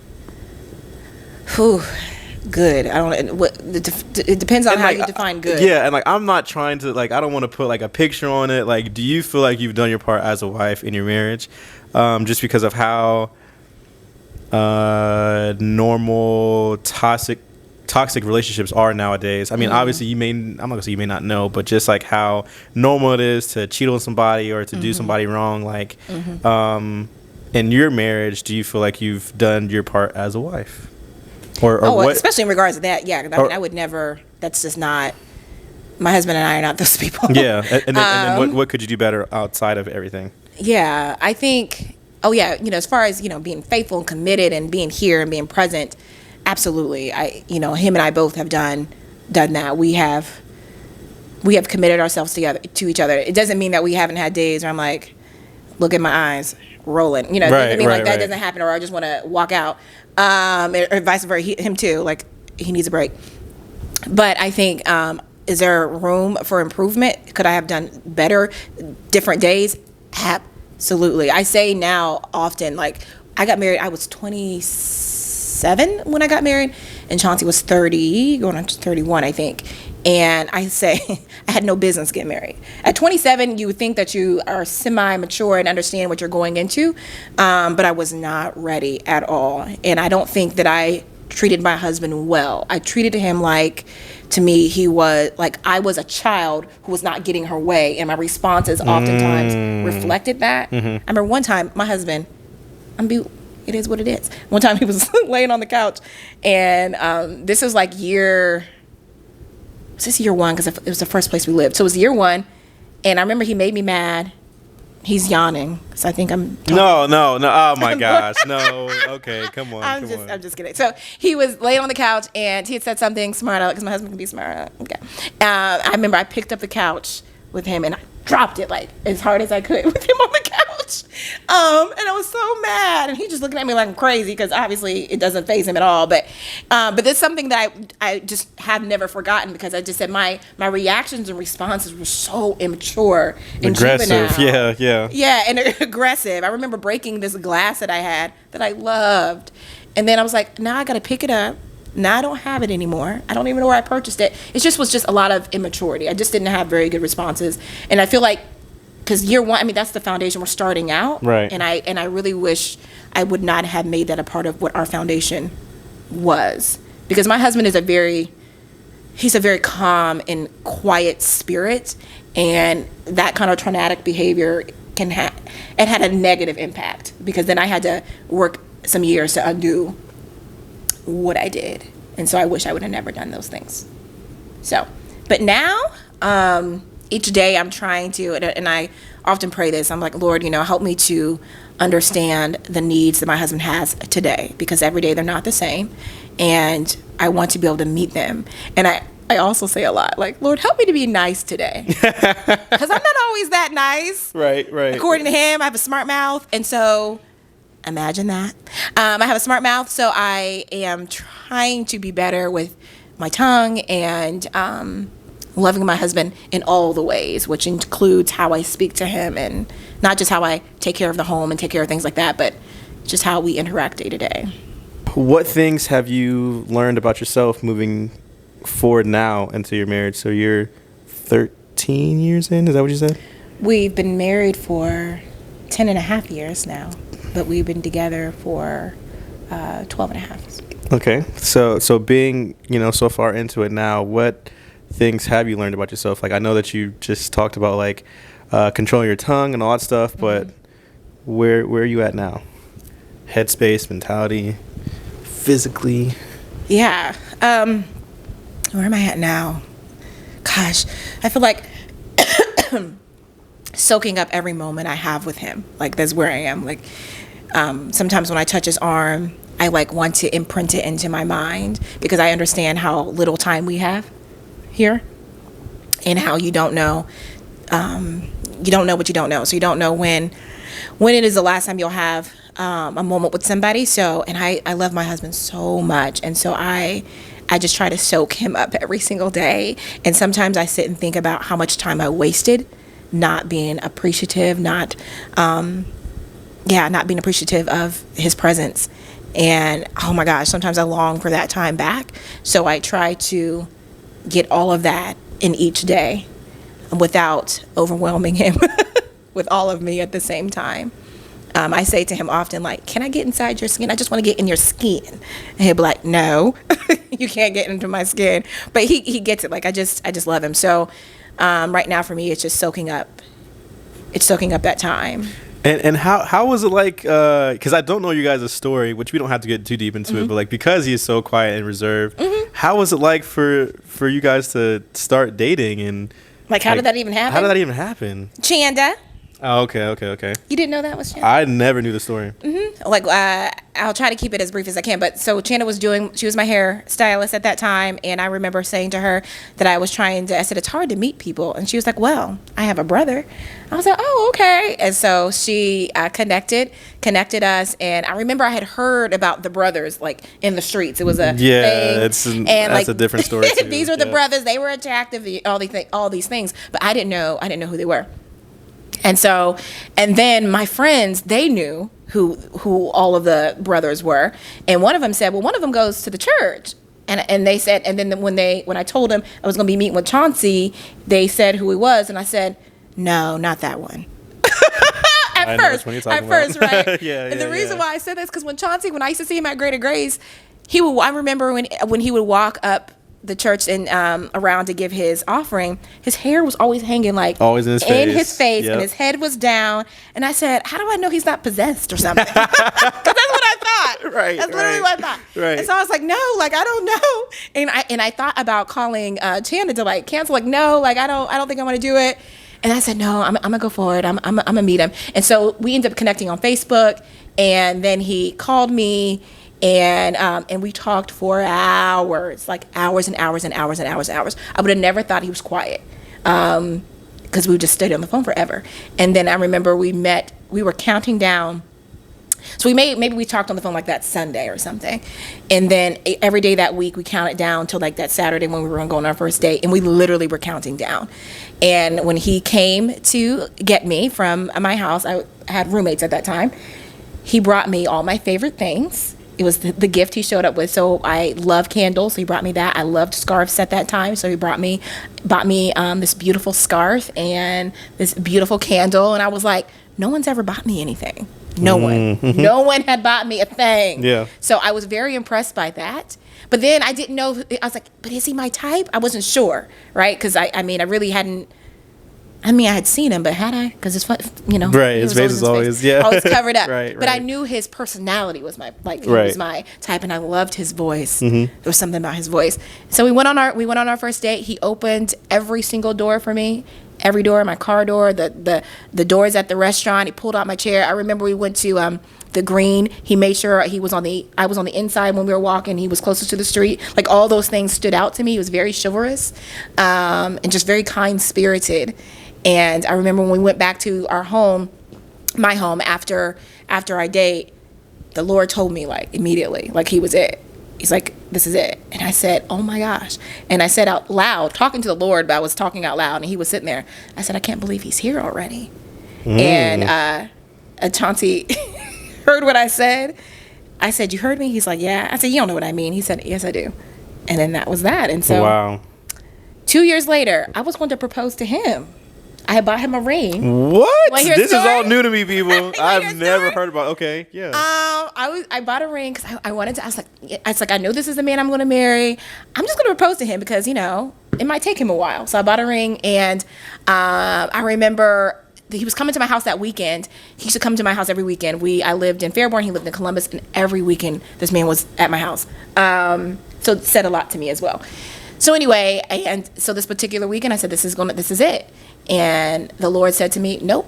Whew. Good. I don't. It depends on how you define good. Yeah, and like I'm not trying to like I don't want to put like a picture on it. Like, do you feel like you've done your part as a wife in your marriage, just because of how normal toxic relationships are nowadays? I mean, obviously I'm not gonna say you may not know, but just like how normal it is to cheat on somebody or to do somebody wrong. Like, in your marriage, do you feel like you've done your part as a wife? Or what? Especially in regards to that, yeah. I would never. That's just not. My husband and I are not those people. Yeah, and then what could you do better outside of everything? Yeah, I think. Oh yeah, as far as being faithful and committed and being here and being present, absolutely. Him and I both have done that. We have committed ourselves to each other. It doesn't mean that we haven't had days where I'm like, look at my eyes rolling. It doesn't mean like that doesn't happen, or I just want to walk out. Or vice versa, him too. Like he needs a break. But I think, is there room for improvement? Could I have done better, different days? Absolutely. I say now often, like I got married. I was 27 when I got married, and Chauncey was 30, going on to 31, I think. And I say, I had no business getting married. At 27, you would think that you are semi-mature and understand what you're going into, but I was not ready at all. And I don't think that I treated my husband well. I treated him like, to me, he was like I was a child who was not getting her way, and my responses oftentimes reflected that. I remember one time, my husband, it is what it is. One time he was laying on the couch, and this was like year 1 because it was the first place we lived. So it was year 1, and I remember he made me mad. He's yawning, so I think I'm talking. No. Oh my gosh, no. Okay, come on. I'm just kidding. So he was laying on the couch, and he had said something smart because my husband can be smart. Okay. I remember I picked up the couch with him, and I dropped it like as hard as I could with him on the couch. And I was so mad, and he just looking at me like I'm crazy because obviously it doesn't faze him at all. But there's something that I just have never forgotten, because I just said my reactions and responses were so immature and aggressive. juvenile. Yeah, and aggressive. I remember breaking this glass that I had that I loved, and then I was like, now I got to pick it up. Now I don't have it anymore. I don't even know where I purchased it. It just was just a lot of immaturity. I just didn't have very good responses. And I feel like, because year 1, that's the foundation. We're starting out. Right. And I really wish I would not have made that a part of what our foundation was. Because my husband is he's a very calm and quiet spirit. And that kind of tornadic behavior it had a negative impact. Because then I had to work some years to undo what I did. And so I wish I would have never done those things. So, but now, each day I'm trying to, and I often pray this, I'm like, Lord, help me to understand the needs that my husband has today, because every day they're not the same, and I want to be able to meet them. And I also say a lot, like, Lord, help me to be nice today, because I'm not always that nice. Right. According to him, I have a smart mouth, and so imagine that. I have a smart mouth, so I am trying to be better with my tongue and loving my husband in all the ways, which includes how I speak to him, and not just how I take care of the home and take care of things like that, but just how we interact day to day. What things have you learned about yourself moving forward now into your marriage? So you're 13 years in, is that what you said? We've been married for 10 and a half years now, but we've been together for 12 and a half. Okay. So being, so far into it now, what things have you learned about yourself? Like, I know that you just talked about like controlling your tongue and all that stuff, but where are you at now? Headspace, mentality, physically? Yeah. Where am I at now? Gosh, I feel like soaking up every moment I have with him. Like, that's where I am. Like, sometimes when I touch his arm, I like want to imprint it into my mind, because I understand how little time we have here, and how you don't know what you don't know. So you don't know when it is the last time you'll have a moment with somebody. So, and I love my husband so much, and so I just try to soak him up every single day. And sometimes I sit and think about how much time I wasted not being appreciative, not being appreciative of his presence. And oh my gosh, sometimes I long for that time back. So I try to get all of that in each day without overwhelming him with all of me at the same time. I say to him often, like, can I get inside your skin? I just want to get in your skin. And he'll be like, no, you can't get into my skin. But he gets it. Like, I just love him. So right now for me, it's just soaking up that time. And how was it like, because I don't know you guys' story, which we don't have to get too deep into it, but like, because he is so quiet and reserved, how was it like for you guys to start dating? And like, how did that even happen? How did that even happen? Chanda. Oh, okay. You didn't know that was Chanda? I never knew the story. Like, I'll try to keep it as brief as I can. But so Chanda she was my hair stylist at that time. And I remember saying to her that I said, it's hard to meet people. And she was like, well, I have a brother. I was like, oh, okay. And so she connected us. And I remember I had heard about the brothers, like, in the streets. It was a thing. That's a different story too. These were the brothers. They were attractive, all these things. But I didn't know who they were. And then my friends, they knew who all of the brothers were. And one of them said, well, one of them goes to the church. And they said, and then when I told them I was going to be meeting with Chauncey, they said who he was. And I said, no, not that one. At first, right? And the reason why I said this, because when I used to see him at Greater Grace, I remember when he would walk up the church and around to give his offering, his hair was always hanging, like, always in his face, and his head was down. And I said, how do I know he's not possessed or something? Because that's what I thought. Right. That's literally what I thought. Right. And so I was like, no, like, I don't know. And I thought about calling Chanda to, like, cancel, like, no, like, I don't think I want to do it. And I said, no, I'm gonna go forward. I'm gonna meet him. And so we ended up connecting on Facebook, and then he called me. And we talked for hours, like hours and hours and hours and hours and hours. I would have never thought he was quiet, because we just stayed on the phone forever. And then I remember we were counting down. So maybe we talked on the phone like that Sunday or something. And then every day that week we counted down till like that Saturday when we were going to go on our first date. And we literally were counting down. And when he came to get me from my house, I had roommates at that time. He brought me all my favorite things. It was the gift he showed up with. So I love candles, so he brought me that. I loved scarves at that time, so he bought me this beautiful scarf and this beautiful candle. And I was like, no one's ever bought me anything. No one. No one had bought me a thing. Yeah. So I was very impressed by that. But then I didn't know. I was like, but is he my type? I wasn't sure, right? Because I really hadn't. I had seen him, but had I? Because it's fun, Right, his face is always covered up. Right. But I knew his personality was was my type, and I loved his voice. There was something about his voice. So we went on our first date. He opened every single door for me, every door, my car door, the doors at the restaurant. He pulled out my chair. I remember we went to the Green. He made sure I was on the inside when we were walking. He was closest to the street. Like, all those things stood out to me. He was very chivalrous, and just very kind spirited. And I remember when we went back to my home after our date, the Lord told me, like, immediately, like, he was it. He's like, this is it. And I said, oh my gosh. And I said out loud, talking to the Lord, but I was talking out loud, and he was sitting there. I said, I can't believe he's here already. And Chauncey heard what I said. I said, you heard me? He's like, yeah. I said, you don't know what I mean. He said, yes, I do. And then that was that. And so wow. 2 years later, I was going to propose to him. I had bought him a ring. What? This is all new to me, people. I've never heard about. Okay, yeah. I bought a ring because I wanted to. I was like, I know this is the man I'm going to marry. I'm just going to propose to him because it might take him a while. So I bought a ring, and I remember he was coming to my house that weekend. He used to come to my house every weekend. I lived in Fairborn. He lived in Columbus, and every weekend this man was at my house. So it said a lot to me as well. So anyway, and so this particular weekend, I said, this is it. And the Lord said to me, nope,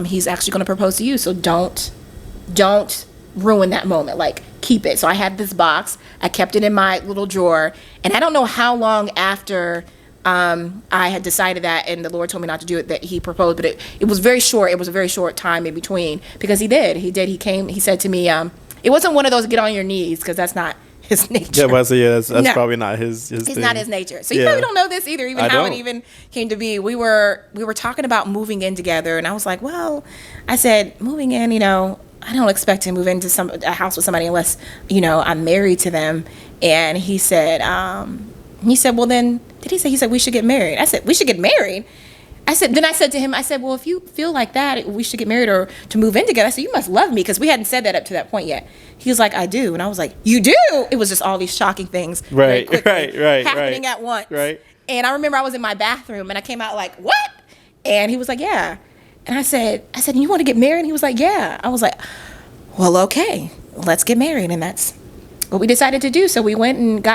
he's actually going to propose to you. So don't ruin that moment. Like, keep it. So I had this box. I kept it in my little drawer. And I don't know how long after I had decided that, and the Lord told me not to do it, that he proposed. But it was very short. It was a very short time in between, because he did. He came. He said to me, it wasn't one of those get on your knees, because that's not his nature. Yeah, but I say, that's No. probably not his It's thing. not his nature. So you Yeah. probably don't know this either, even I how don't. it even came to be. We were talking about moving in together, and I was like, well, I said, moving in, I don't expect to move into a house with somebody unless, I'm married to them. And he said, well, then, did he say, we should get married? I said, we should get married? I said to him, well, if you feel like that, we should get married or to move in together. I said, you must love me, because we hadn't said that up to that point yet. He was like, I do. And I was like, you do? It was just all these shocking things very quickly happening at once. Right. And I remember I was in my bathroom and I came out like, what? And he was like, yeah. And I said, you want to get married? And he was like, yeah. I was like, well, okay, let's get married. And that's what we decided to do. So we went and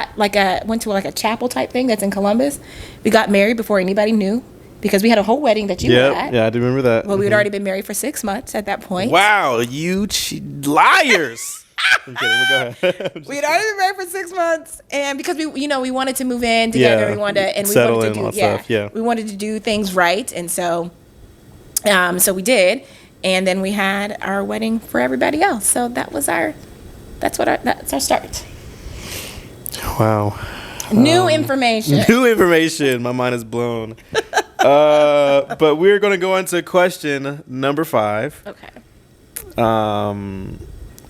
went to a chapel type thing that's in Columbus. We got married before anybody knew, because we had a whole wedding that you were at. Yeah, I do remember that. Well, we had already been married for 6 months at that point. Wow, you liars. I'm kidding, but go ahead. We had already been married for 6 months, and because we wanted to move in together, we wanted to, and we settle wanted in to do on stuff, yeah. we wanted to do things right, and so we did, and then we had our wedding for everybody else. So that's our start. Wow. New information. New information. My mind is blown. But we're going to go into question number 5. Okay.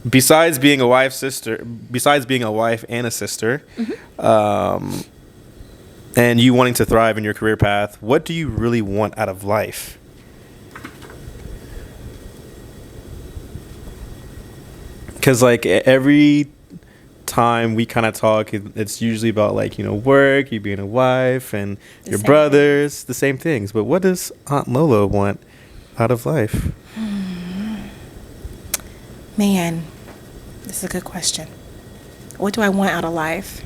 Besides being a wife and a sister, and you wanting to thrive in your career path, what do you really want out of life? Because every time we kind of talk, it's usually about work, you being a wife, and your brothers, the same things. But what does Aunt Lola want out of life? Man, this is a good question. What do I want out of life?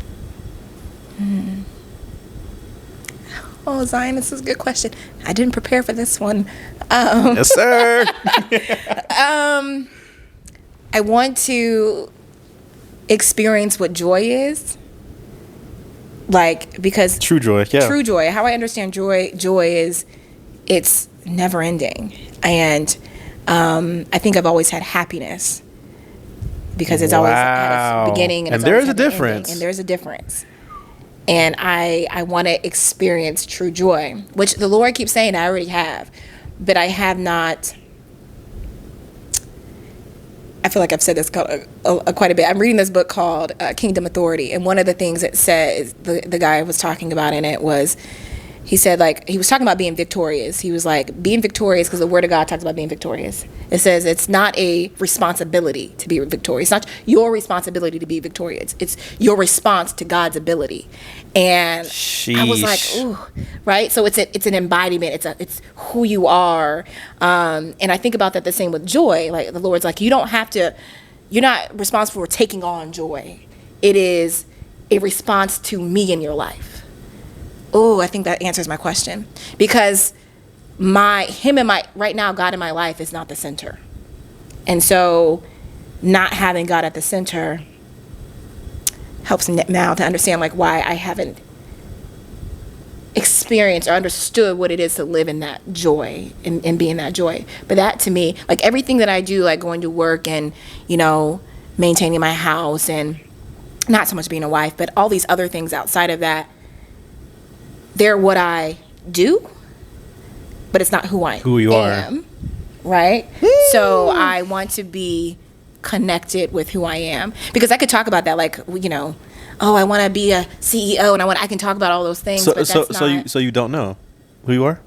Oh, Zion, this is a good question. I didn't prepare for this one. Yes, sir. I want to experience what joy is. Because True joy, yeah. True joy. How I understand joy is it's never ending. And I think I've always had happiness, because it's always had its beginning and there's a difference. And there's a difference. And I want to experience true joy, which the Lord keeps saying I already have, but I have not. I feel like I've said this quite a bit. I'm reading this book called Kingdom Authority, and one of the things it says, the guy was talking about in it was, he said, he was talking about being victorious. He was like, being victorious, because the Word of God talks about being victorious. It says it's not a responsibility to be victorious. It's not your responsibility to be victorious. It's your response to God's ability. And I was like, ooh, right? So it's an embodiment. It's who you are. And I think about that the same with joy. Like the Lord's like, you're not responsible for taking on joy. It is a response to me in your life. Oh, I think that answers my question, because right now, God in my life is not the center. And so not having God at the center helps me now to understand why I haven't experienced or understood what it is to live in that joy and be in that joy. But that to me, everything that I do, going to work and, maintaining my house, and not so much being a wife, but all these other things outside of that, they're what I do, but it's not who I am, right? So I want to be connected with who I am, because I could talk about that, I want to be a CEO, and I can talk about all those things. So you don't know who you are?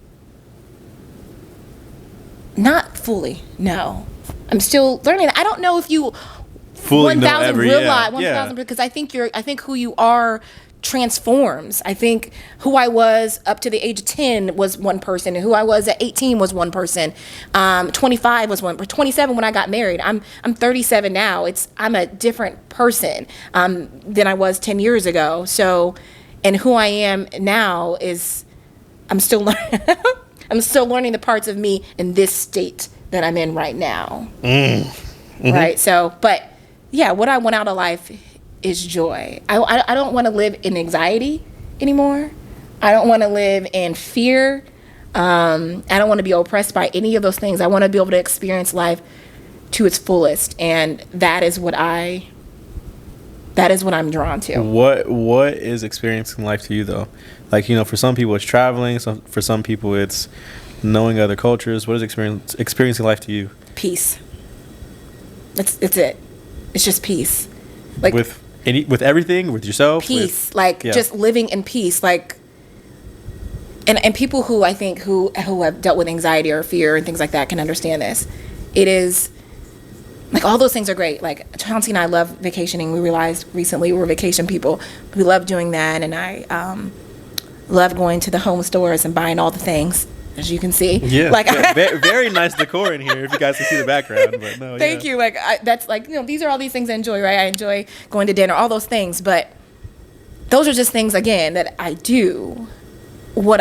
Not fully, no. I'm still learning. I don't know if you fully 1,000 realize 1,000, because I think who you are transforms. I think who I was up to the age of 10 was one person, and who I was at 18 was one person. 25 was one, 27 when I got married. I'm 37 now. I'm a different person than I was 10 years ago. So, and who I am now is, I'm still learning. I'm still learning the parts of me in this state that I'm in right now. Mm-hmm. Right. So, but yeah, what I want out of life is joy. I don't want to live in anxiety anymore. I don't want to live in fear. I don't want to be oppressed by any of those things. I want to be able to experience life to its fullest. And that is what I That is what I'm drawn to. What is experiencing life to you though? Like, for some people it's traveling. For some people it's knowing other cultures. What is experiencing life to you? Peace. It's it. It's just peace. Like with everything, with yourself. Peace. Just living in peace. Like, and people who I think who have dealt with anxiety or fear and things like that can understand this. It is. Like, all those things are great. Like, Chauncey and I love vacationing. We realized recently we're vacation people. We love doing that, and I love going to the home stores and buying all the things, as you can see. Yeah, very nice decor in here, if you guys can see the background. But no, Thank you. Like, that's like, these are all these things I enjoy, right? I enjoy going to dinner, all those things. But those are just things, again, that I do. What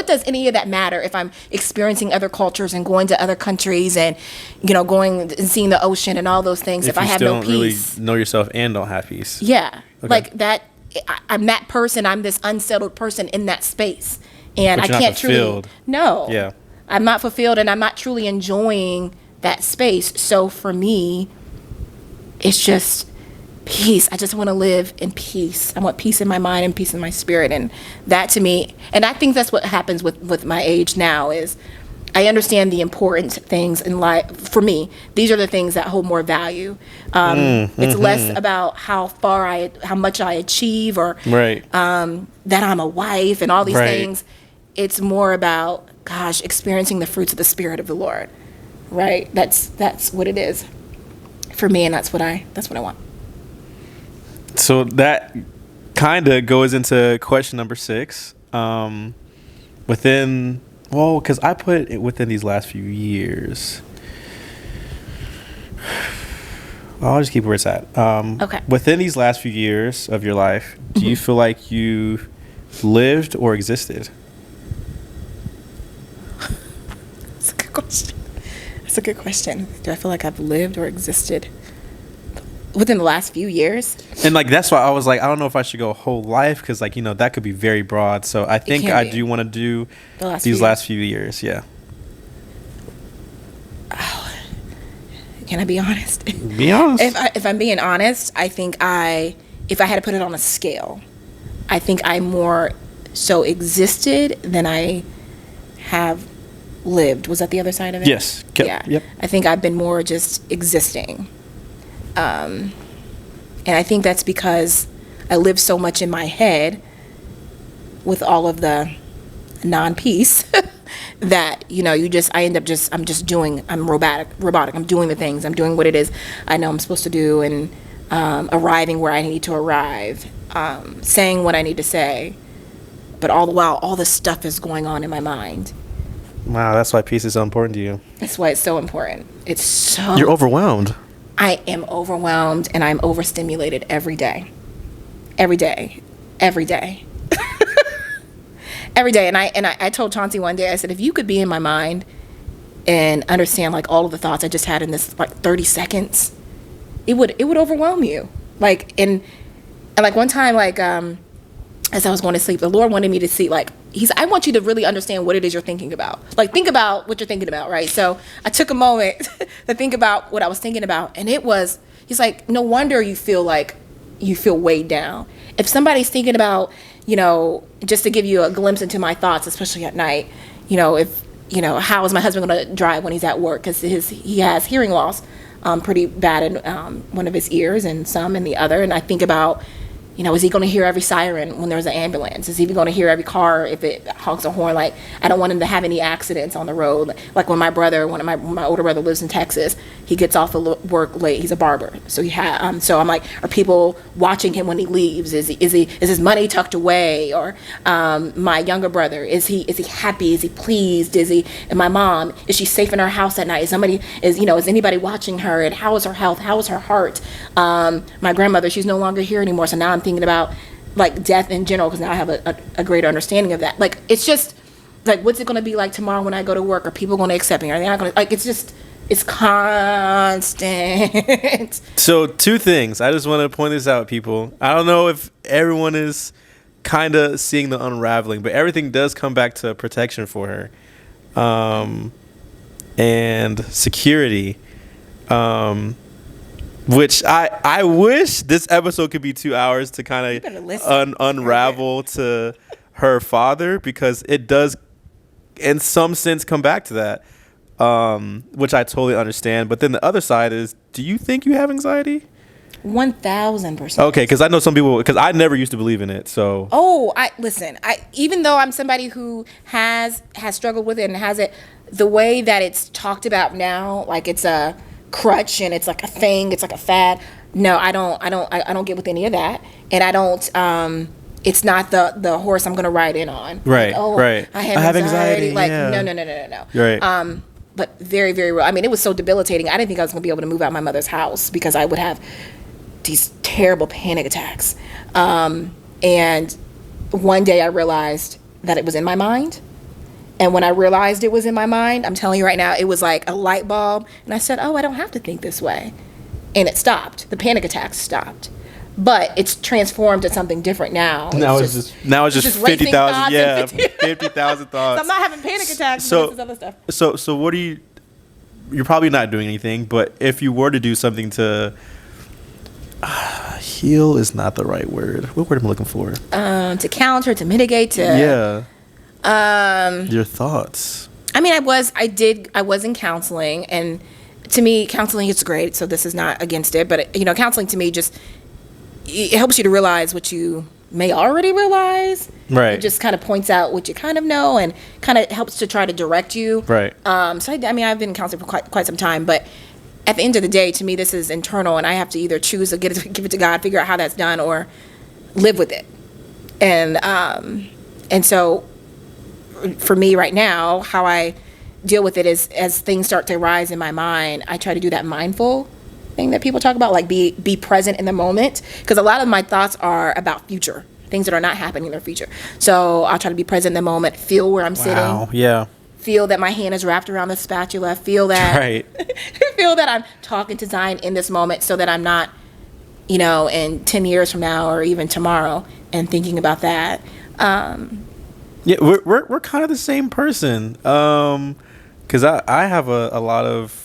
does any of that matter if I'm experiencing other cultures and going to other countries and, going and seeing the ocean and all those things if I have no peace? If you don't really know yourself and don't have peace. Yeah. Okay. Like that, I'm that person. I'm this unsettled person in that space. And I can't truly. No. Yeah. I'm not fulfilled and I'm not truly enjoying that space. So for me, it's just peace. I just want to live in peace. I want peace in my mind and peace in my spirit. And that to me, and I think that's what happens with my age now is I understand the important things in life. For me, these are the things that hold more value. It's less about how much I achieve or right. That I'm a wife and all these right. things. It's more about, experiencing the fruits of the Spirit of the Lord. Right? That's what it is for me, and that's what I want. So that kind of goes into question number 6. Because I put it within these last few years. I'll just keep where it's at. Okay. Within these last few years of your life, do you feel like you lived or existed? That's a good question. That's a good question. Do I feel like I've lived or existed within the last few years? And that's why I was like, I don't know if I should go whole life because that could be very broad. So I think I do want to do these last few years. Yeah. Oh, can I be honest? Be honest. If I'm being honest, I think if I had to put it on a scale, I think I more so existed than I have lived. Was that the other side of it? Yes. Yeah. Yep. I think I've been more just existing. And I think that's because I live so much in my head with all of the non-peace that, I'm just doing, I'm robotic. I'm doing the things, I'm doing what it is I know I'm supposed to do and arriving where I need to arrive, saying what I need to say. But all the while, all this stuff is going on in my mind. Wow, that's why peace is so important to you. That's why it's so important. You're overwhelmed. I am overwhelmed and I'm overstimulated every day. Every day. Every day. Every day. And I told Chauncey one day, I said, if you could be in my mind and understand all of the thoughts I just had in this 30 seconds, it would overwhelm you. And one time, as I was going to sleep, the Lord wanted me to see, I want you to really understand what it is you're thinking about. Think about what you're thinking about, right? So I took a moment to think about what I was thinking about. And he's like, no wonder you feel weighed down. If somebody's thinking about, just to give you a glimpse into my thoughts, especially at night, how is my husband going to drive when he's at work? Because he has hearing loss pretty bad in one of his ears and some in the other. And I think about, is he going to hear every siren when there's an ambulance? Is he going to hear every car if it honks a horn? I don't want him to have any accidents on the road. When my brother, my older brother lives in Texas, he gets off of work late. He's a barber, so so I'm like, are people watching him when he leaves? Is his money tucked away? Or my younger brother, is he happy? Is he pleased? And my mom, is she safe in her house at night? Is anybody watching her? And how is her health? How is her heart? My grandmother, she's no longer here anymore, so now I'm thinking about death in general because now I have a greater understanding of that. It's just what's it going to be like tomorrow when I go to work? Are people going to accept me? Are they not going to? It's constant. So 2 things. I just want to point this out, people. I don't know if everyone is kind of seeing the unraveling, but everything does come back to protection for her, and security. Which I wish this episode could be 2 hours to kind better of listen. unravel to her father, because it does in some sense come back to that, which I totally understand. But then the other side is, do you think you have anxiety? 1,000%. Okay, because I know some people, because I never used to believe in it. So Listen, even though I'm somebody who has struggled with it and has it, the way that it's talked about now, like it's a crutch and it's like a thing, it's like a fad. No, I don't get with any of that, and I don't. It's not the horse I'm going to ride in on. Right, like, right. I have anxiety. Like, yeah. No. Right. But very, very real. I mean, it was so debilitating. I didn't think I was going to be able to move out of my mother's house because I would have these terrible panic attacks. And one day I realized that it was in my mind. And when I realized it was in my mind, I'm telling you right now, it was like a light bulb. And I said, I don't have to think this way. And it stopped. The panic attacks stopped. But it's transformed to something different now. Now it's just 50,000. Yeah, 50,000 thoughts. So I'm not having panic attacks. But this other stuff. So what do you? You're probably not doing anything. But if you were to do something to heal, is not the right word. What word am I looking for? To counter, to mitigate, to your thoughts. I mean, I was in counseling, and to me, counseling is great. So this is not against it, but counseling to me just. It helps you to realize what you may already realize. Right. It just kind of points out what you kind of know and kind of helps to try to direct you. Right. So I've been in counseling for quite some time, but at the end of the day, to me, this is internal, and I have to either choose to give it to God, figure out how that's done, or live with it. And so for me right now, how I deal with it is as things start to rise in my mind, I try to do that mindful thing that people talk about, like be present in the moment, because a lot of my thoughts are about future things that are not happening in the future. So I'll try to be present in the moment, feel where I'm sitting, feel that my hand is wrapped around the spatula, feel that feel that I'm talking to Zion in this moment, so that I'm not in 10 years from now or even tomorrow and thinking about that. We're kind of the same person, because I have a lot of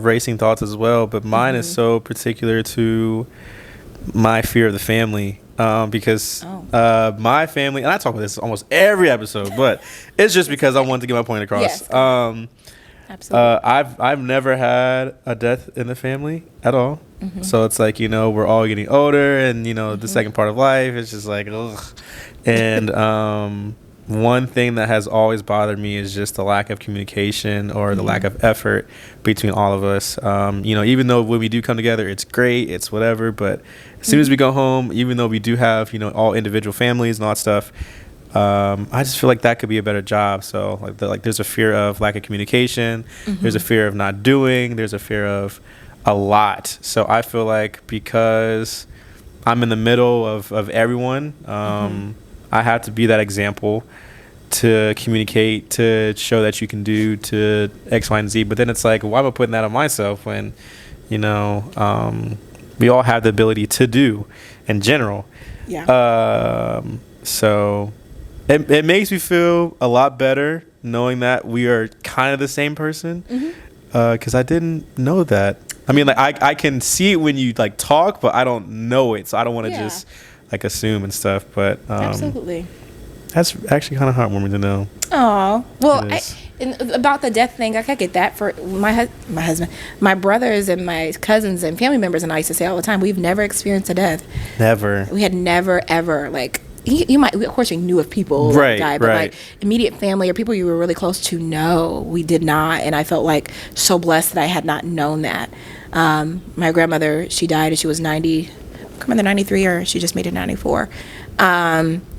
racing thoughts as well, but mine is so particular to my fear of the family, because my family, and I talk about this almost every episode, but it's just because I wanted to get my point across. Yes. Absolutely. I've never had a death in the family at all. So it's like, we're all getting older, and the second part of life, it's just like, ugh. And one thing that has always bothered me is just the lack of communication, or the lack of effort between all of us. Even though when we do come together, it's great, it's whatever, but as soon as we go home, even though we do have, all individual families and all that stuff, I just feel like that could be a better job. So there's a fear of lack of communication, there's a fear of not doing, there's a fear of a lot. So I feel like because I'm in the middle of everyone, I have to be that example to communicate, to show that you can do to X, Y, and Z. But then it's like, why am I putting that on myself when, we all have the ability to do in general. Yeah. So it makes me feel a lot better knowing that we are kind of the same person, because I didn't know that. I mean, like I can see it when you like talk, but I don't know it, so I don't want to just like assume and stuff. But absolutely, that's actually kind of heartwarming to know. Oh, well, about the death thing, I get that. For my husband, my brothers and my cousins and family members, and I used to say all the time, we've never experienced a death. Never. We had never ever like. You might, of course, you knew of people that died, but like immediate family or people you were really close to, no, we did not. And I felt like so blessed that I had not known that. My grandmother, she died and she was 90, either 93 or she just made it 94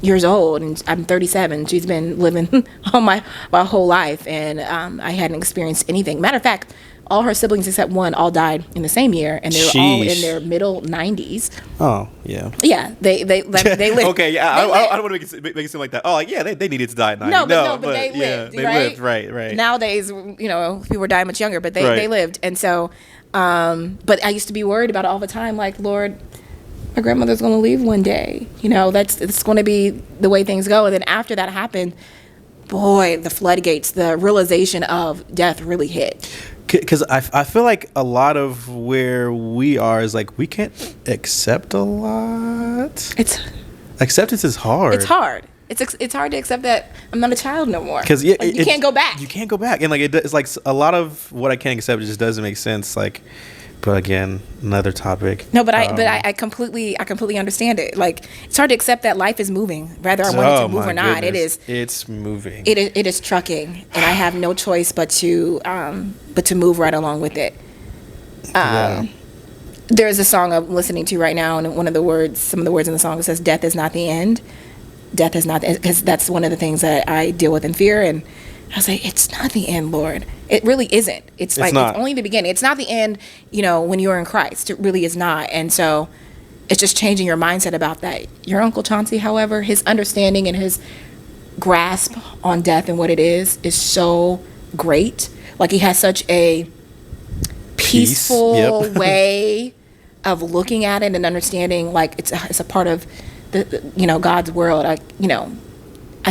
years old, and I'm 37. She's been living all my whole life, and I hadn't experienced anything. Matter of fact, all her siblings except one all died in the same year, and they were all in their middle 90s. Oh, yeah. Yeah, they lived. Okay, yeah, I don't want to make it seem like that. Oh, like, yeah, they needed to die at 90. No, but they lived, they right? lived, right. Nowadays, people were dying much younger, but they lived. And so, but I used to be worried about it all the time, like, Lord, my grandmother's going to leave one day. It's going to be the way things go. And then after that happened, boy, the floodgates, the realization of death really hit. because I feel like a lot of where we are is like we can't accept a lot. Acceptance is hard. It's hard. It's hard to accept that I'm not a child no more. Because you can't go back. You can't go back, and like it's like a lot of what I can't accept just doesn't make sense. Like, but again, another topic. No, but I completely understand it. Like, it's hard to accept that life is moving, whether I want it to move or not. Goodness. It's moving. It is trucking, and I have no choice but to move right along with it. There's a song I'm listening to right now, and some of the words in the song says, "Death is not the end." Death is not, because that's one of the things that I deal with in fear. And I was like, it's not the end, Lord. It really isn't. It's only the beginning. It's not the end, when you're in Christ. It really is not. And so it's just changing your mindset about that. Your Uncle Chauncey, however, his understanding and his grasp on death and what it is so great. Like, he has such a peaceful way of looking at it and understanding, like, it's a part of God's world. I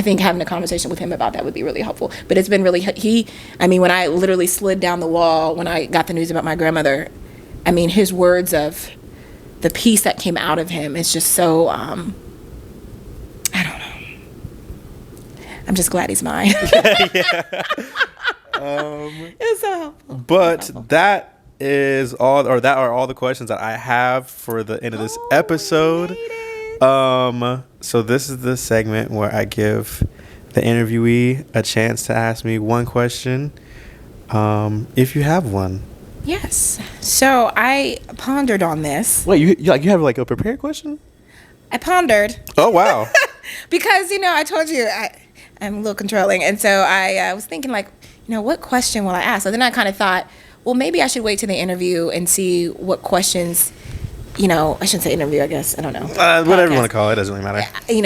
think having a conversation with him about that would be really helpful. But it's been really, when I literally slid down the wall when I got the news about my grandmother, his words of the peace that came out of him is just so, I don't know. I'm just glad he's mine. It's so helpful. But that are all the questions that I have for the end of this episode. So this is the segment where I give the interviewee a chance to ask me one question, if you have one. Yes. So I pondered on this. Wait, you have like a prepared question? I pondered. Oh, wow. Because, I told you I'm a little controlling. And so I was thinking, like, what question will I ask? So then I kind of thought, well, maybe I should wait to the interview and see what questions, I shouldn't say interview, I guess. I don't know. Whatever you want to call it, doesn't really matter.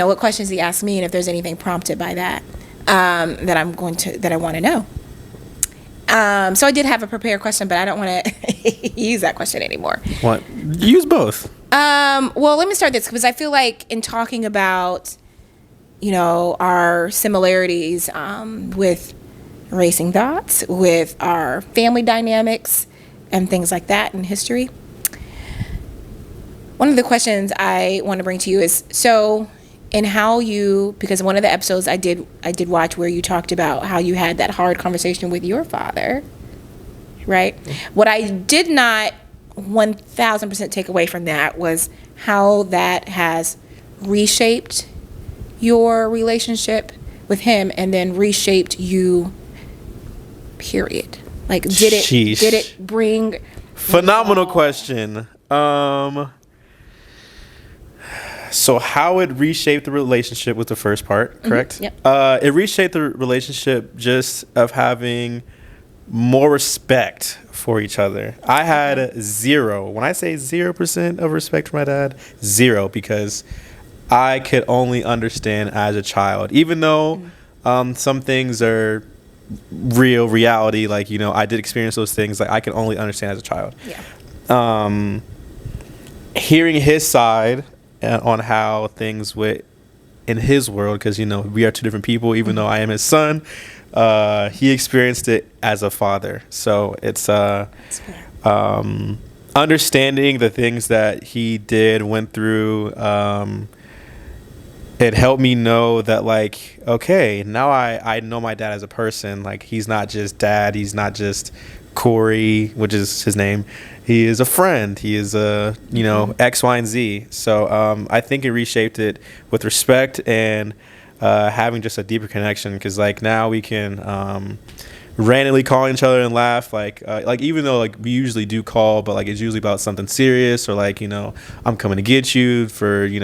What questions he asked me, and if there's anything prompted by that, that I want to know. So I did have a prepared question, but I don't want to use that question anymore. What? Use both. Well, let me start this, because I feel like in talking about, our similarities with racing thoughts, with our family dynamics and things like that in history. One of the questions I want to bring to you is, because one of the episodes I did watch where you talked about how you had that hard conversation with your father, right? What I did not 1,000% take away from that was how that has reshaped your relationship with him, and then reshaped you, period. Like, did it bring... Phenomenal question. So how it reshaped the relationship was the first part, correct? Mm-hmm. Yep. It reshaped the relationship just of having more respect for each other. I had zero. When I say 0% of respect for my dad, zero, because I could only understand as a child. Even though some things are reality, like, I did experience those things, like I can only understand as a child. Yeah. Hearing his side on how things went in his world, because we are two different people. Even though I am his son, he experienced it as a father. So it's understanding the things that he went through. It helped me know that, like, okay, now I know my dad as a person. Like, he's not just dad. He's not just Corey, which is his name. He is a friend. He is X, Y, and Z. So I think it reshaped it with respect and having just a deeper connection, because like now we can randomly call each other and laugh, like even though like we usually do call, but like it's usually about something serious, or like I'm coming to get you for you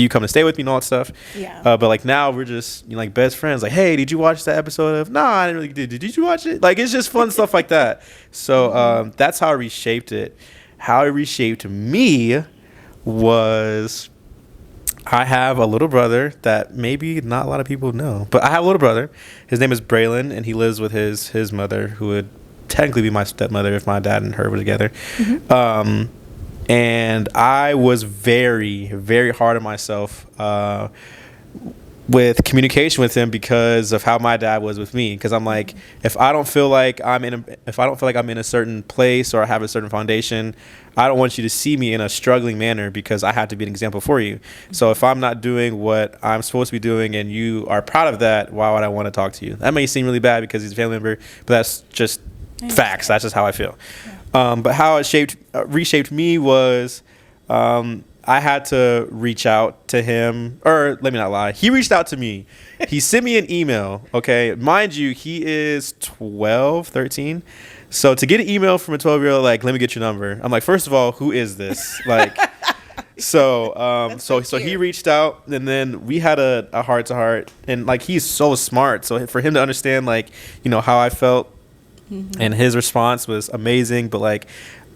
come to stay with me and all that stuff. Yeah. But like now we're just like best friends. Like, hey, did you watch that episode of? No, I didn't really. Did you watch it? Like, it's just fun stuff like that. So that's how it reshaped it. How it reshaped me was, I have a little brother that maybe not a lot of people know, but I have a little brother. His name is Braylon, and he lives with his mother, who would technically be my stepmother if my dad and her were together. Mm-hmm. And I was very, very hard on myself with communication with him because of how my dad was with me. Because I'm like, if I don't feel like I'm in a certain place or I have a certain foundation, I don't want you to see me in a struggling manner because I have to be an example for you. So if I'm not doing what I'm supposed to be doing and you are proud of that, why would I want to talk to you? That may seem really bad because he's a family member, but that's just facts. That's just how I feel. But how it reshaped me was I had to reach out to him, or let me not lie. He reached out to me. He sent me an email. Okay. Mind you, he is 12, 13. So to get an email from a 12-year-old, like, let me get your number. I'm like, first of all, who is this? Like, so he reached out, and then we had a heart to heart, and like, he's so smart. So for him to understand, like, you know, how I felt, and his response was amazing. But like,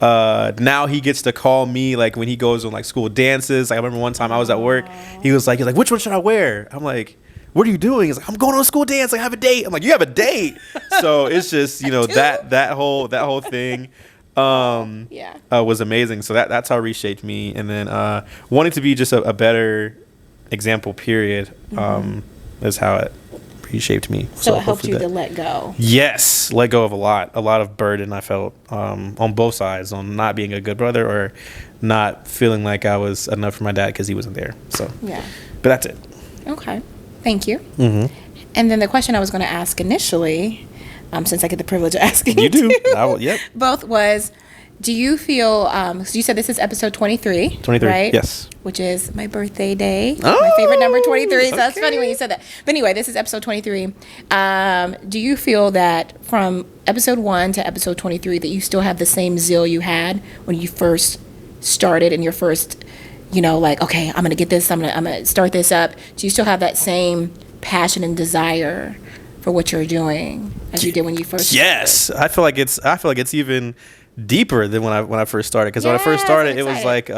now he gets to call me like when he goes on like school dances. Like, I remember one time I was at work, he was like, which one should I wear? I'm like, what are you doing? He's like, I'm going on a school dance. Like, I have a date. I'm like, you have a date? So it's just, you know, that whole thing was amazing. So that's how it reshaped me. And then wanting to be just a better example, period, is how it reshaped me. So it helped you to let go. Yes, let go of a lot of burden I felt on both sides, on not being a good brother or not feeling like I was enough for my dad because he wasn't there. So yeah, but that's it. Okay, thank you. And then the question I was going to ask initially, since I get the privilege of asking you do, yep, both was, do you feel, so you said this is episode 23, right? Yes. Which is my birthday day. My favorite number, 23. So that's funny when you said that. But anyway, this is episode 23. Do you feel that from episode 1 to episode 23 that you still have the same zeal you had when you first started in your first, you know, like, okay, I'm going to get this, I'm going to start this up. Do you still have that same passion and desire for what you're doing as you did when you first started? Yes. I feel like it's even deeper than when I first started, because when I first started it was like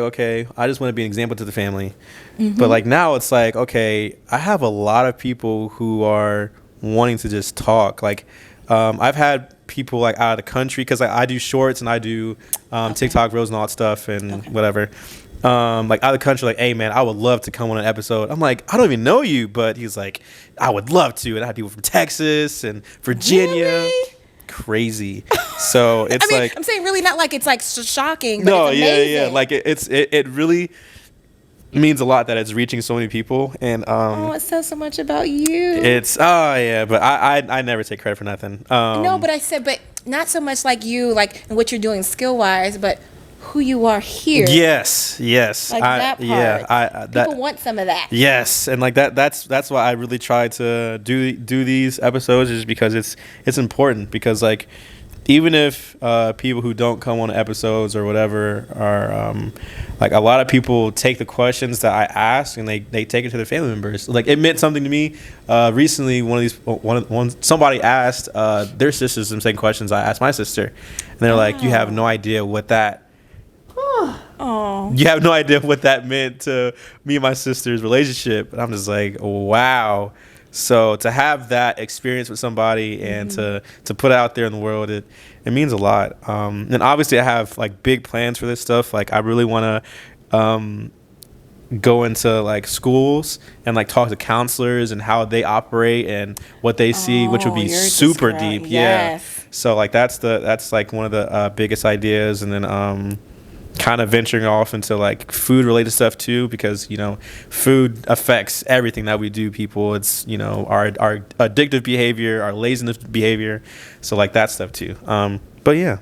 okay, I just want to be an example to the family. But like now it's like, okay, I have a lot of people who are wanting to just talk. Like I've had people like out of the country, because I do shorts and I do TikTok reels and all that stuff and whatever, like out of the country, like, hey man, I would love to come on an episode. I'm like, I don't even know you, but he's like, I would love to. And I have people from Texas and Virginia. Really? Crazy. So it's I mean, like, I'm saying really not like it's like shocking, but no, it's amazing. yeah, like it really means a lot that it's reaching so many people. And it says so much about you. It's but I never take credit for nothing. No, but I said, but not so much like you, like what you're doing skill wise, but who you are here. Yes. Like that part. Yeah, people want some of that. Yes, and like that's why I really try to do these episodes, is because it's important. Because like, even if people who don't come on episodes or whatever are like, a lot of people take the questions that I ask and they take it to their family members. Like, it meant something to me. Recently, somebody asked their sisters the same questions I asked my sister, and they're like, you have no idea what that. You have no idea what that meant to me and my sister's relationship. And I'm just like, wow. So to have that experience with somebody and to put it out there in the world, it means a lot. And obviously I have like big plans for this stuff. Like, I really want to go into like schools and like talk to counselors and how they operate and what they see, which would be super deep. Yes. Yeah. So like that's like one of the biggest ideas. And then kind of venturing off into like food related stuff too, because, you know, food affects everything that we do, people. It's, you know, our addictive behavior, our laziness behavior. So like that stuff too. But yeah.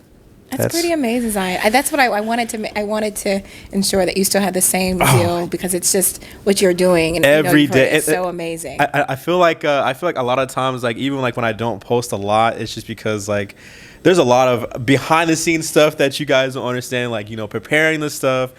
That's pretty amazing, Zion. That's what I wanted to. I wanted to ensure that you still have the same zeal, because it's just what you're doing, and every day. It's so amazing. I feel like a lot of times, like, even like when I don't post a lot, it's just because like there's a lot of behind the scenes stuff that you guys don't understand, like, you know, preparing the stuff,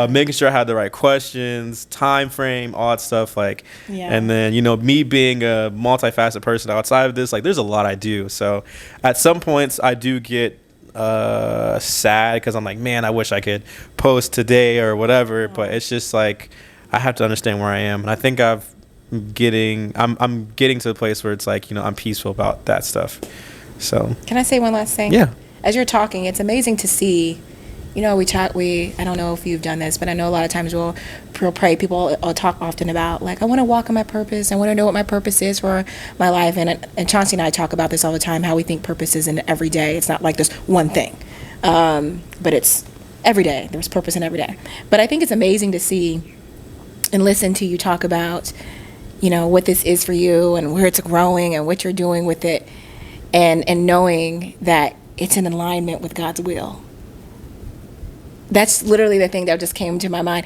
making sure I had the right questions, time frame, all that stuff, like, and then, you know, me being a multifaceted person outside of this, like, there's a lot I do. So at some points I do get sad, because I'm like, man, I wish I could post today or whatever, but it's just like, I have to understand where I am, and I think I'm getting to the place where it's like, you know, I'm peaceful about that stuff. So can I say one last thing? Yeah. As you're talking, it's amazing to see I don't know if you've done this, but I know a lot of times we'll pray. People will talk often about, like, I want to walk in my purpose. I want to know what my purpose is for my life. And Chauncey and I talk about this all the time, how we think purpose is in every day. It's not like this one thing, but it's every day. There's purpose in every day. But I think it's amazing to see and listen to you talk about, what this is for you and where it's growing and what you're doing with it, and knowing that it's in alignment with God's will. That's literally the thing that just came to my mind,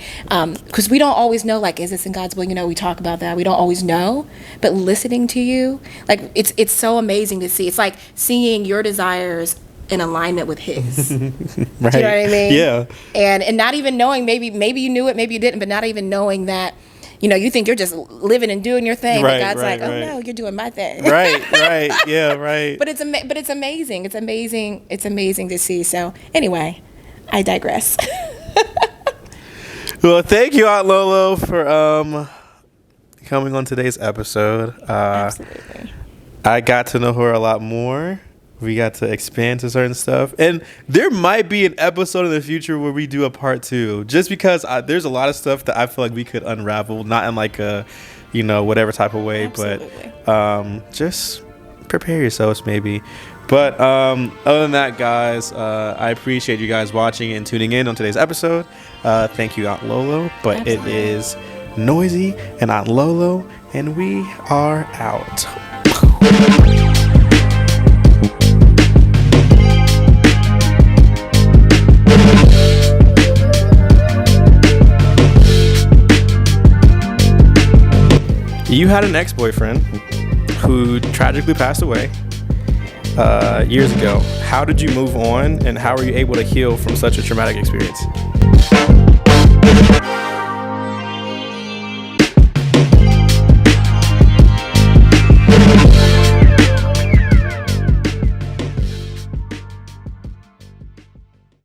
because we don't always know, like, is this in God's will? We talk about that. We don't always know, but listening to you, like, it's so amazing to see. It's like seeing your desires in alignment with His. Right. Do you know what I mean? Yeah. And not even knowing, maybe you knew it, maybe you didn't, but not even knowing that, you think you're just living and doing your thing, Right, but God's right, like, oh right. no, you're doing my thing. Right. Yeah. Right. But it's amazing. It's amazing to see. So anyway, I digress. Well, thank you, Aunt Lolo, for coming on today's episode. Absolutely. I got to know her a lot more. We got to expand to certain stuff. And there might be an episode in the future where we do a part 2, just because there's a lot of stuff that I feel like we could unravel, not in like a, whatever type of way, Absolutely. but just prepare yourselves maybe. But other than that, guys, I appreciate you guys watching and tuning in on today's episode. Thank you, Aunt Lolo. But Absolutely. It is Noiz.I and Aunt Lolo, and we are out. You had an ex-boyfriend who tragically passed away years ago. How did you move on, and how were you able to heal from such a traumatic experience?